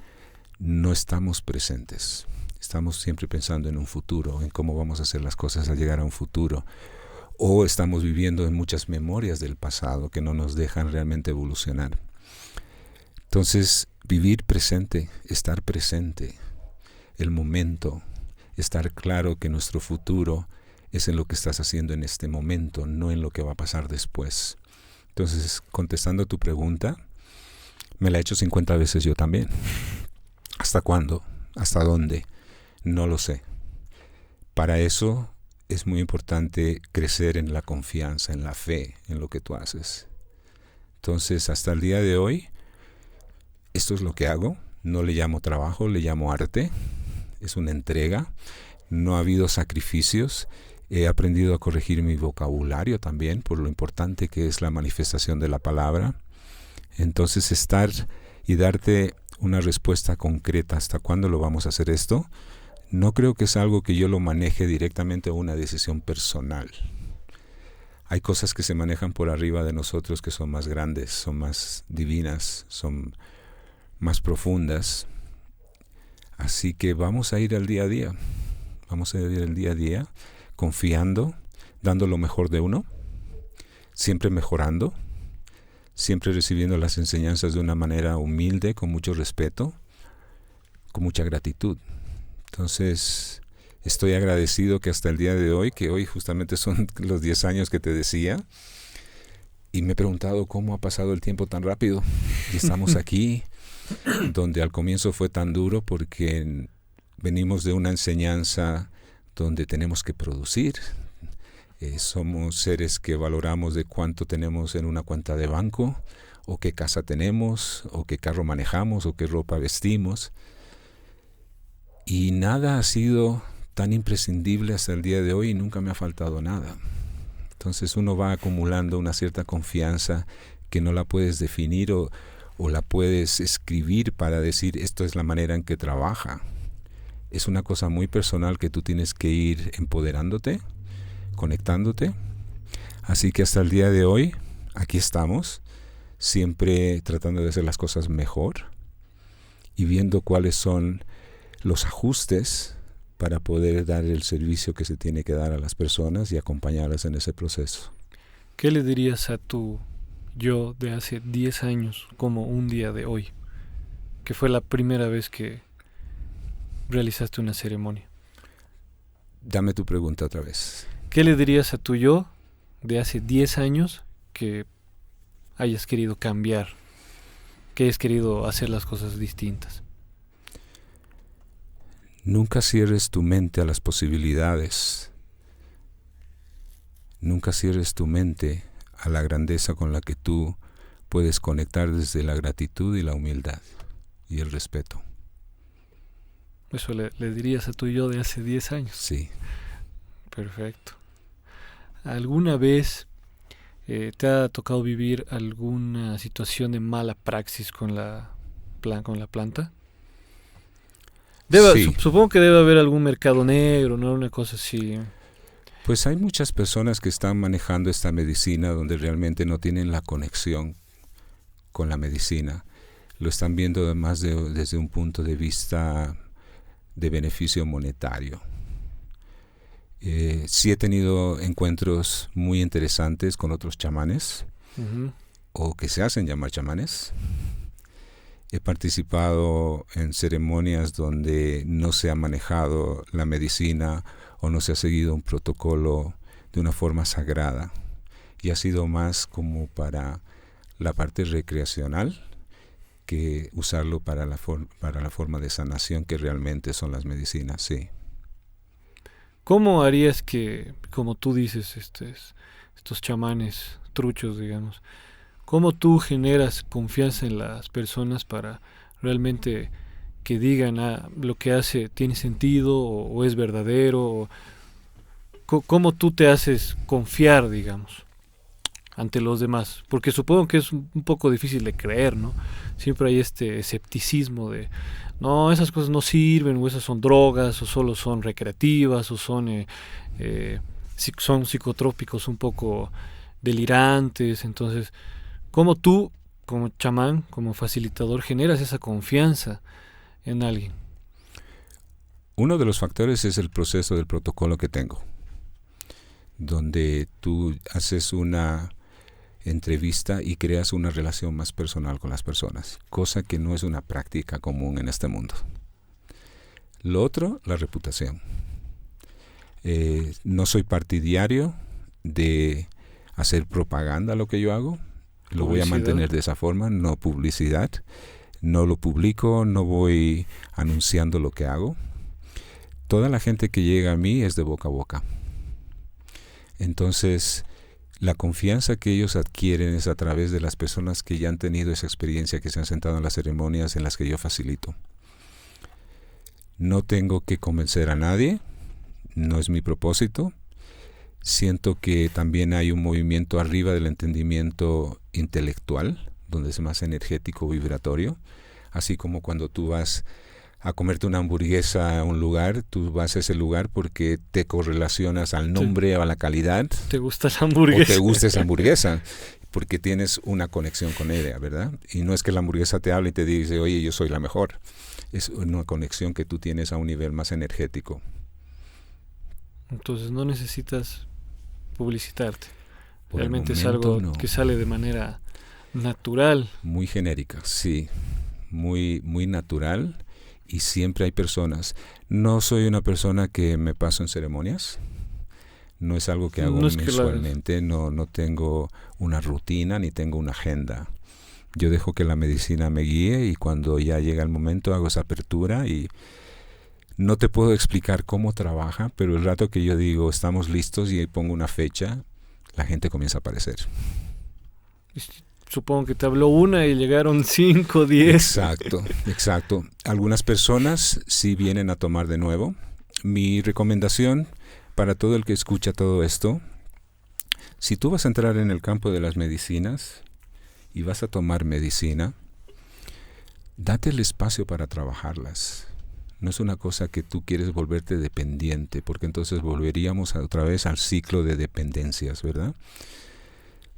no estamos presentes. Estamos siempre pensando en un futuro, en cómo vamos a hacer las cosas al llegar a un futuro. O estamos viviendo en muchas memorias del pasado que no nos dejan realmente evolucionar. Entonces, vivir presente, estar presente, el momento, estar claro que nuestro futuro es en lo que estás haciendo en este momento, no en lo que va a pasar después. Entonces, contestando tu pregunta, me la he hecho 50 veces yo también. ¿Hasta cuándo? ¿Hasta dónde? No lo sé. Para eso es muy importante crecer en la confianza, en la fe, en lo que tú haces. Entonces, hasta el día de hoy, esto es lo que hago. No le llamo trabajo, le llamo arte. Es una entrega. No ha habido sacrificios. He aprendido a corregir mi vocabulario también, por lo importante que es la manifestación de la palabra. Entonces, estar y darte una respuesta concreta, ¿hasta cuándo lo vamos a hacer esto? No creo que es algo que yo lo maneje directamente a una decisión personal. Hay cosas que se manejan por arriba de nosotros que son más grandes, son más divinas, son más profundas. Así que vamos a ir al día a día. Vamos a ir al día a día confiando, dando lo mejor de uno, siempre mejorando, siempre recibiendo las enseñanzas de una manera humilde, con mucho respeto, con mucha gratitud. Entonces, estoy agradecido que hasta el día de hoy, que hoy justamente son los 10 años que te decía, y me he preguntado cómo ha pasado el tiempo tan rápido. Y estamos aquí, donde al comienzo fue tan duro porque venimos de una enseñanza donde tenemos que producir. Somos seres que valoramos de cuánto tenemos en una cuenta de banco, o qué casa tenemos, o qué carro manejamos, o qué ropa vestimos. Y nada ha sido tan imprescindible hasta el día de hoy y nunca me ha faltado nada. Entonces uno va acumulando una cierta confianza que no la puedes definir o la puedes escribir para decir esto es la manera en que trabaja. Es una cosa muy personal que tú tienes que ir empoderándote, conectándote. Así que hasta el día de hoy, aquí estamos, siempre tratando de hacer las cosas mejor y viendo cuáles son los ajustes para poder dar el servicio que se tiene que dar a las personas y acompañarlas en ese proceso. ¿Qué le dirías a tu yo de hace 10 años como un día de hoy? Que fue la primera vez que realizaste una ceremonia. Dame tu pregunta otra vez. ¿Qué le dirías a tu yo de hace 10 años que hayas querido cambiar, que hayas querido hacer las cosas distintas? Nunca cierres tu mente a las posibilidades. Nunca cierres tu mente a la grandeza con la que tú puedes conectar desde la gratitud y la humildad y el respeto. Eso le dirías a tu yo de hace 10 años. Sí. Perfecto. ¿Alguna vez te ha tocado vivir alguna situación de mala praxis con la planta? Sí. Supongo que debe haber algún mercado negro, ¿no? Una cosa así. Pues hay muchas personas que están manejando esta medicina donde realmente no tienen la conexión con la medicina. Lo están viendo además desde un punto de vista de beneficio monetario. Sí he tenido encuentros muy interesantes con otros chamanes, o que se hacen llamar chamanes. He participado en ceremonias donde no se ha manejado la medicina o no se ha seguido un protocolo de una forma sagrada, y ha sido más como para la parte recreacional que usarlo para la forma de sanación que realmente son las medicinas, sí. ¿Cómo harías que, como tú dices, estos chamanes truchos, digamos, cómo tú generas confianza en las personas para realmente que digan, lo que hace tiene sentido o es verdadero? ¿Cómo tú te haces confiar, digamos, ante los demás? Porque supongo que es un poco difícil de creer, ¿no? Siempre hay este escepticismo de, no, esas cosas no sirven, o esas son drogas, o solo son recreativas, o son psicotrópicos un poco delirantes. Entonces, ¿cómo tú, como chamán, como facilitador, generas esa confianza en alguien? Uno de los factores es el proceso del protocolo que tengo, donde tú haces una entrevista y creas una relación más personal con las personas, cosa que no es una práctica común en este mundo. Lo otro, la reputación. No soy partidario de hacer propaganda a lo que yo hago. Lo voy a mantener de esa forma, no publicidad. No lo publico, no voy anunciando lo que hago. Toda la gente que llega a mí es de boca a boca. Entonces, la confianza que ellos adquieren es a través de las personas que ya han tenido esa experiencia, que se han sentado en las ceremonias en las que yo facilito. No tengo que convencer a nadie, no es mi propósito. Siento que también hay un movimiento arriba del entendimiento intelectual, donde es más energético, vibratorio. Así como cuando tú vas a comerte una hamburguesa a un lugar, tú vas a ese lugar porque te correlacionas al nombre o a la calidad. ¿Te gusta la hamburguesa? O te gusta esa hamburguesa, porque tienes una conexión con ella, ¿verdad? Y no es que la hamburguesa te hable y te dice, oye, yo soy la mejor. Es una conexión que tú tienes a un nivel más energético. Entonces no necesitas publicitarte. Por realmente es algo que sale de manera natural. Muy genérica, sí. Muy, muy natural. Y siempre hay personas. No soy una persona que me paso en ceremonias. No es algo que hago mensualmente. No tengo una rutina ni tengo una agenda. Yo dejo que la medicina me guíe y cuando ya llega el momento hago esa apertura y no te puedo explicar cómo trabaja, pero el rato que yo digo estamos listos y pongo una fecha, la gente comienza a aparecer. Supongo que te habló una y llegaron 5, 10. Exacto. Algunas personas sí vienen a tomar de nuevo. Mi recomendación para todo el que escucha todo esto, si tú vas a entrar en el campo de las medicinas y vas a tomar medicina, date el espacio para trabajarlas. No es una cosa que tú quieres volverte dependiente, porque entonces volveríamos otra vez al ciclo de dependencias, ¿verdad?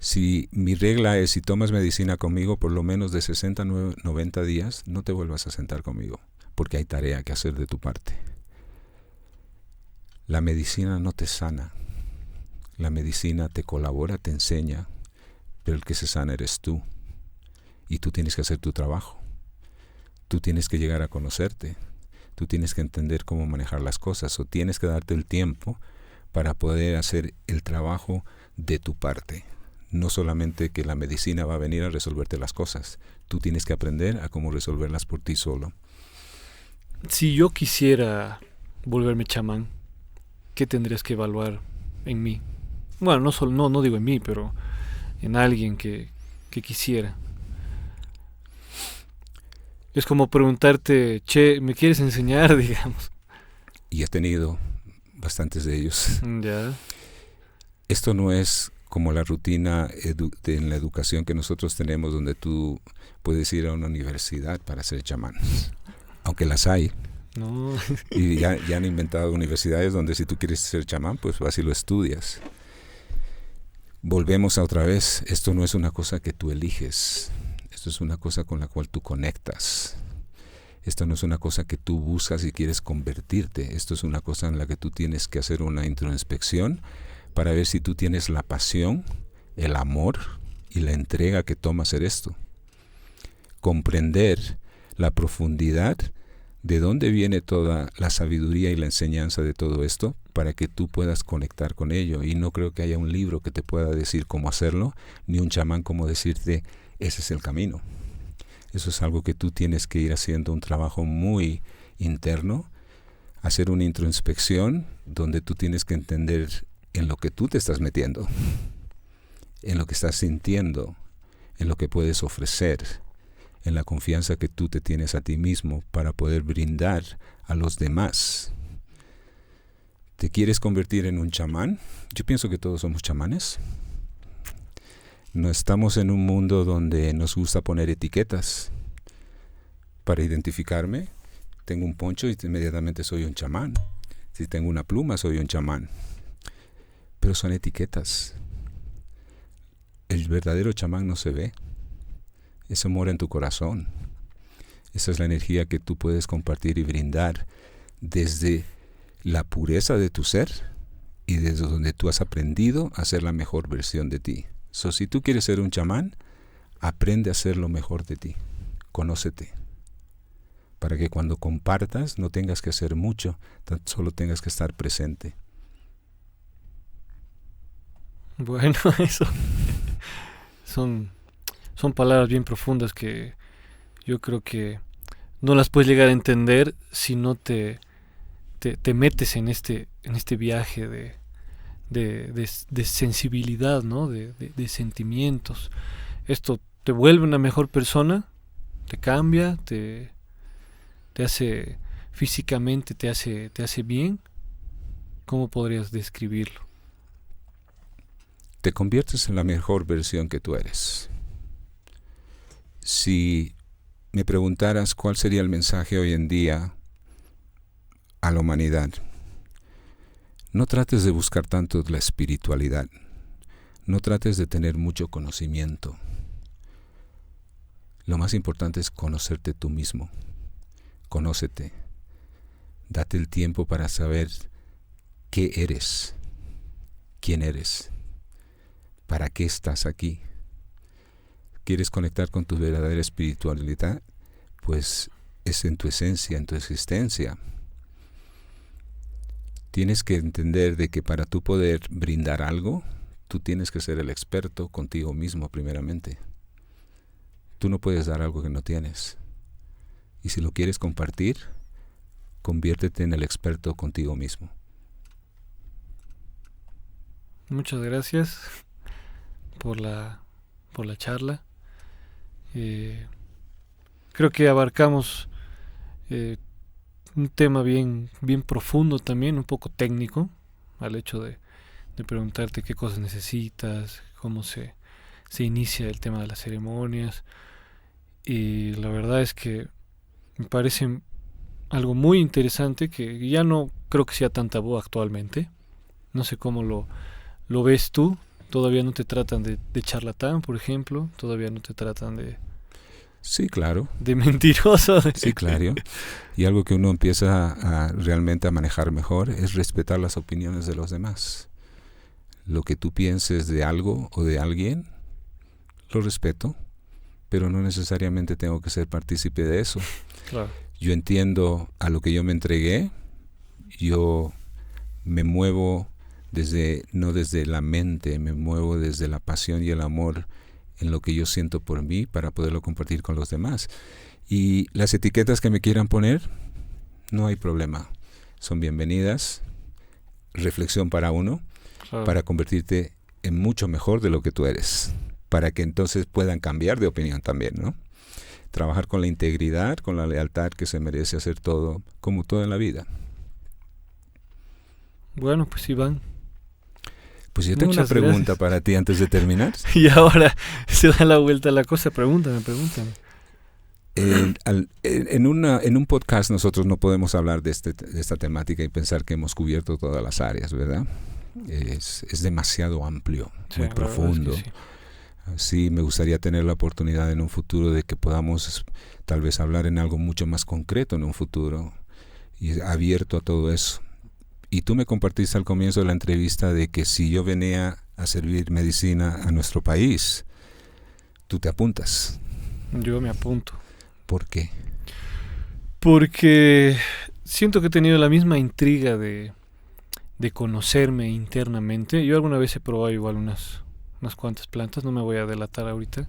Si mi regla es, si tomas medicina conmigo por lo menos de 60 a 90 días, no te vuelvas a sentar conmigo, porque hay tarea que hacer de tu parte. La medicina no te sana. La medicina te colabora, te enseña, pero el que se sana eres tú. Y tú tienes que hacer tu trabajo. Tú tienes que llegar a conocerte. Tú tienes que entender cómo manejar las cosas, o tienes que darte el tiempo para poder hacer el trabajo de tu parte. No solamente que la medicina va a venir a resolverte las cosas. Tú tienes que aprender a cómo resolverlas por ti solo. Si yo quisiera volverme chamán, ¿qué tendrías que evaluar en mí? Bueno, no digo en mí, pero en alguien que quisiera. Es como preguntarte, che, ¿me quieres enseñar? Digamos. Y he tenido bastantes de ellos. Ya. Esto no es como la rutina en la educación que nosotros tenemos, donde tú puedes ir a una universidad para ser chamán. Aunque las hay. No. Y ya han inventado universidades donde si tú quieres ser chamán, pues vas y lo estudias. Volvemos a otra vez. Esto no es una cosa que tú eliges. Esto es una cosa con la cual tú conectas. Esto no es una cosa que tú buscas y quieres convertirte. Esto es una cosa en la que tú tienes que hacer una introspección para ver si tú tienes la pasión, el amor y la entrega que toma hacer esto. Comprender la profundidad de dónde viene toda la sabiduría y la enseñanza de todo esto para que tú puedas conectar con ello. Y no creo que haya un libro que te pueda decir cómo hacerlo, ni un chamán cómo decirte ese es el camino. Eso es algo que tú tienes que ir haciendo, un trabajo muy interno, hacer una introspección donde tú tienes que entender en lo que tú te estás metiendo, en lo que estás sintiendo, en lo que puedes ofrecer, en la confianza que tú te tienes a ti mismo para poder brindar a los demás. ¿Te quieres convertir en un chamán? Yo pienso que todos somos chamanes. No estamos en un mundo donde nos gusta poner etiquetas. Para identificarme, tengo un poncho y inmediatamente soy un chamán. Si tengo una pluma, soy un chamán. Pero son etiquetas. El verdadero chamán no se ve. Eso mora en tu corazón. Esa es la energía que tú puedes compartir y brindar desde la pureza de tu ser y desde donde tú has aprendido a ser la mejor versión de ti. Si tú quieres ser un chamán, aprende a ser lo mejor de ti. Conócete. Para que cuando compartas no tengas que hacer mucho, tan solo tengas que estar presente. Bueno, eso son palabras bien profundas que yo creo que no las puedes llegar a entender si no te metes en este viaje de sensibilidad, ¿no? De sentimientos. Esto te vuelve una mejor persona, te cambia, te hace físicamente, te hace bien. ¿Cómo podrías describirlo? Te conviertes en la mejor versión que tú eres. Si me preguntaras cuál sería el mensaje hoy en día a la humanidad, no trates de buscar tanto la espiritualidad, no trates de tener mucho conocimiento. Lo más importante es conocerte tú mismo. Conócete. Date el tiempo para saber qué eres, quién eres, para qué estás aquí. ¿Quieres conectar con tu verdadera espiritualidad? Pues es en tu esencia, en tu existencia. Tienes que entender de que para tú poder brindar algo, tú tienes que ser el experto contigo mismo primeramente. Tú no puedes dar algo que no tienes. Y si lo quieres compartir, conviértete en el experto contigo mismo. Muchas gracias por la charla. Creo que abarcamos un tema bien profundo también, un poco técnico, al hecho de preguntarte qué cosas necesitas, cómo se inicia el tema de las ceremonias. Y la verdad es que me parece algo muy interesante que ya no creo que sea tan tabú actualmente. No sé cómo lo ves tú. Todavía no te tratan de charlatán, por ejemplo. Todavía no te tratan de... Sí, claro. De mentiroso. Sí, claro. Y algo que uno empieza realmente a manejar mejor es respetar las opiniones de los demás. Lo que tú pienses de algo o de alguien, lo respeto, pero no necesariamente tengo que ser partícipe de eso. Claro. Yo entiendo a lo que yo me entregué. Yo me muevo no desde la mente, me muevo desde la pasión y el amor en lo que yo siento por mí para poderlo compartir con los demás. Y las etiquetas que me quieran poner, no hay problema. Son bienvenidas. Reflexión para uno, claro, para convertirte en mucho mejor de lo que tú eres, para que entonces puedan cambiar de opinión también, ¿no? Trabajar con la integridad, con la lealtad que se merece hacer todo, como todo en la vida. Bueno, pues Iván, pues yo tengo una pregunta para ti antes de terminar. Y ahora se da la vuelta a la cosa. Pregúntame. En un podcast nosotros no podemos hablar de esta temática y pensar que hemos cubierto todas las áreas, ¿verdad? Es demasiado amplio, sí, muy profundo. Es que sí, me gustaría tener la oportunidad en un futuro de que podamos tal vez hablar en algo mucho más concreto en un futuro y abierto a todo eso. Y tú me compartiste al comienzo de la entrevista de que si yo venía a servir medicina a nuestro país, tú te apuntas. Yo me apunto. ¿Por qué? Porque siento que he tenido la misma intriga de conocerme internamente. Yo alguna vez he probado igual unas cuantas plantas, no me voy a delatar ahorita.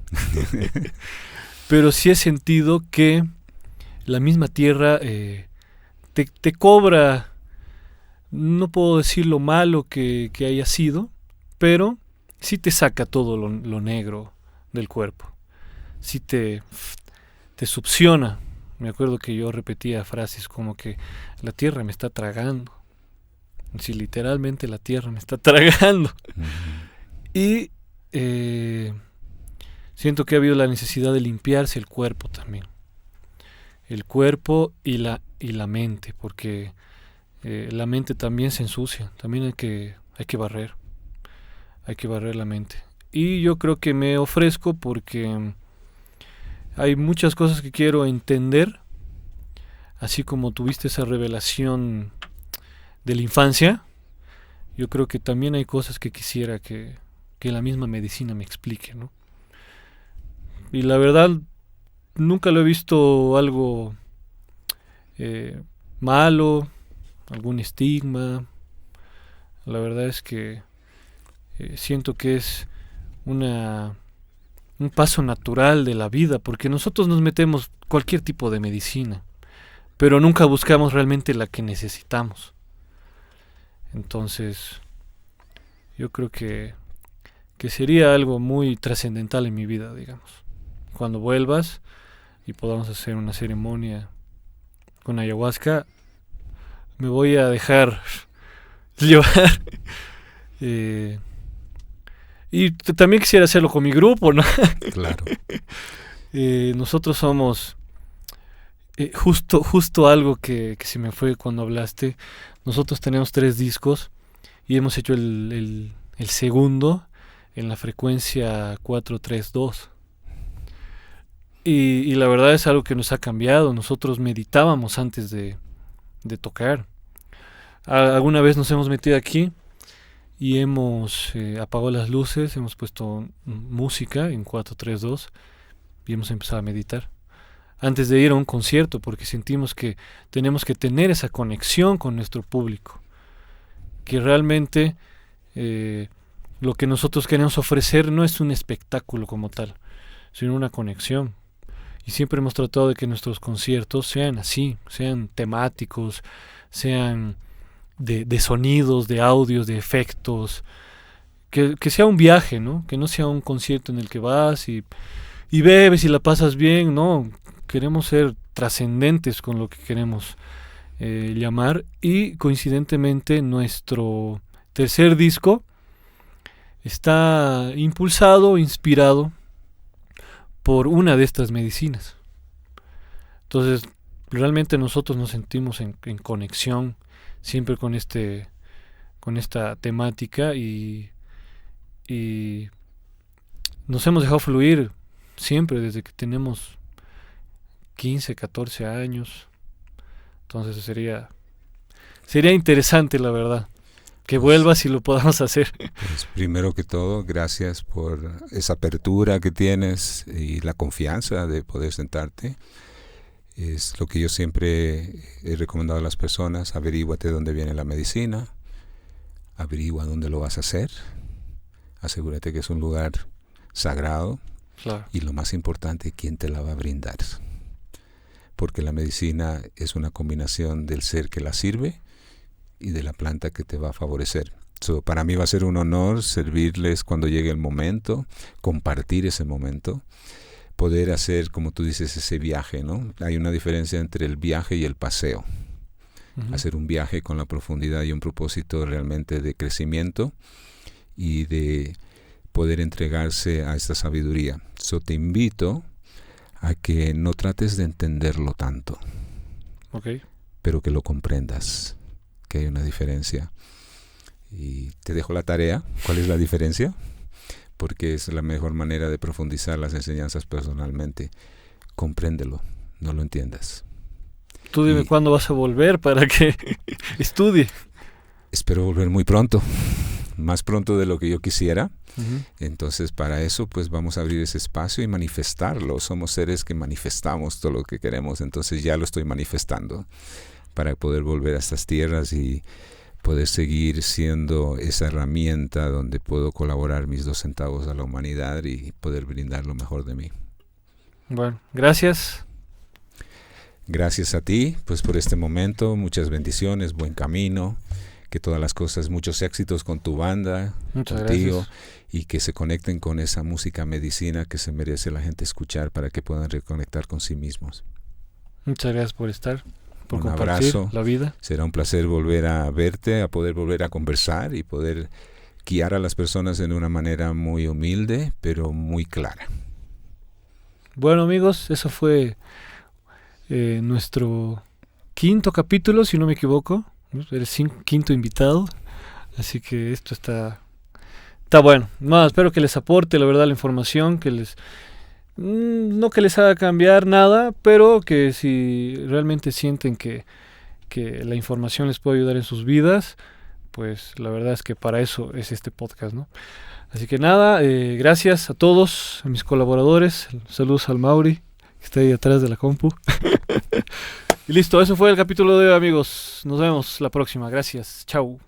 Pero sí he sentido que la misma tierra te cobra. No puedo decir lo malo que haya sido, pero sí te saca todo lo negro del cuerpo. Sí te succiona. Me acuerdo que yo repetía frases como que la tierra me está tragando. Sí, literalmente la tierra me está tragando. Y siento que ha habido la necesidad de limpiarse el cuerpo también. El cuerpo y la mente, porque... la mente también se ensucia, también hay que barrer la mente. Y yo creo que me ofrezco porque hay muchas cosas que quiero entender, así como tuviste esa revelación de la infancia. Yo creo que también hay cosas que quisiera que la misma medicina me explique, ¿no? Y la verdad, nunca lo he visto algo malo, algún estigma. La verdad es que siento que es un paso natural de la vida, porque nosotros nos metemos cualquier tipo de medicina, pero nunca buscamos realmente la que necesitamos. Entonces, yo creo que sería algo muy trascendental en mi vida, digamos. Cuando vuelvas y podamos hacer una ceremonia con ayahuasca, me voy a dejar llevar. Y también quisiera hacerlo con mi grupo, ¿no? Claro. Nosotros somos justo algo que se me fue cuando hablaste. Nosotros tenemos 3 discos y hemos hecho el segundo en la frecuencia 432. Y la verdad es algo que nos ha cambiado. Nosotros meditábamos antes de tocar. Alguna vez nos hemos metido aquí y hemos apagado las luces, hemos puesto música en 432 y hemos empezado a meditar antes de ir a un concierto, porque sentimos que tenemos que tener esa conexión con nuestro público, que realmente lo que nosotros queremos ofrecer no es un espectáculo como tal, sino una conexión. Y siempre hemos tratado de que nuestros conciertos sean así, sean temáticos, sean de sonidos, de audios, de efectos, que sea un viaje, ¿no? Que no sea un concierto en el que vas y bebes y la pasas bien, no. Queremos ser trascendentes con lo que queremos llamar, y coincidentemente nuestro tercer disco está impulsado, inspirado por una de estas medicinas. Entonces, realmente nosotros nos sentimos en conexión siempre con esta temática y nos hemos dejado fluir siempre desde que tenemos 15, 14 años. Entonces sería interesante, la verdad, que vuelvas y lo podamos hacer. Pues primero que todo, gracias por esa apertura que tienes y la confianza de poder sentarte. Es lo que yo siempre he recomendado a las personas: averíguate dónde viene la medicina, averigua dónde lo vas a hacer, asegúrate que es un lugar sagrado, claro. Y lo más importante, quién te la va a brindar. Porque la medicina es una combinación del ser que la sirve y de la planta que te va a favorecer. Para mí va a ser un honor servirles cuando llegue el momento, compartir ese momento, poder hacer, como tú dices, ese viaje, ¿no? Hay una diferencia entre el viaje y el paseo. Uh-huh. Hacer un viaje con la profundidad y un propósito realmente de crecimiento y de poder entregarse a esta sabiduría. Te invito a que no trates de entenderlo tanto, okay, pero que lo comprendas, que hay una diferencia. Y te dejo la tarea. ¿Cuál es la diferencia? Porque es la mejor manera de profundizar las enseñanzas personalmente. Compréndelo, no lo entiendas. Tú dime cuándo vas a volver para que estudie. Espero volver muy pronto, más pronto de lo que yo quisiera. Uh-huh. Entonces, para eso, pues vamos a abrir ese espacio y manifestarlo. Somos seres que manifestamos todo lo que queremos. Entonces ya lo estoy manifestando para poder volver a estas tierras y poder seguir siendo esa herramienta donde puedo colaborar mis 2 centavos a la humanidad y poder brindar lo mejor de mí. Bueno, gracias. Gracias a ti, pues por este momento, muchas bendiciones, buen camino, que todas las cosas, muchos éxitos con tu banda, muchas contigo, gracias. Y que se conecten con esa música medicina que se merece la gente escuchar para que puedan reconectar con sí mismos. Muchas gracias por estar, por un compartir abrazo. La vida. Será un placer volver a verte, a poder volver a conversar y poder guiar a las personas en una manera muy humilde, pero muy clara. Bueno, amigos, eso fue nuestro 5º capítulo, si no me equivoco. Eres 5º invitado, así que esto está bueno. No, espero que les aporte, la verdad, la información, que les no que les haga cambiar nada, pero que si realmente sienten que la información les puede ayudar en sus vidas, pues la verdad es que para eso es este podcast, ¿no? Así que nada, gracias a todos, a mis colaboradores, saludos al Mauri, que está ahí atrás de la compu. Y listo, eso fue el capítulo de hoy, amigos. Nos vemos la próxima, gracias, chau.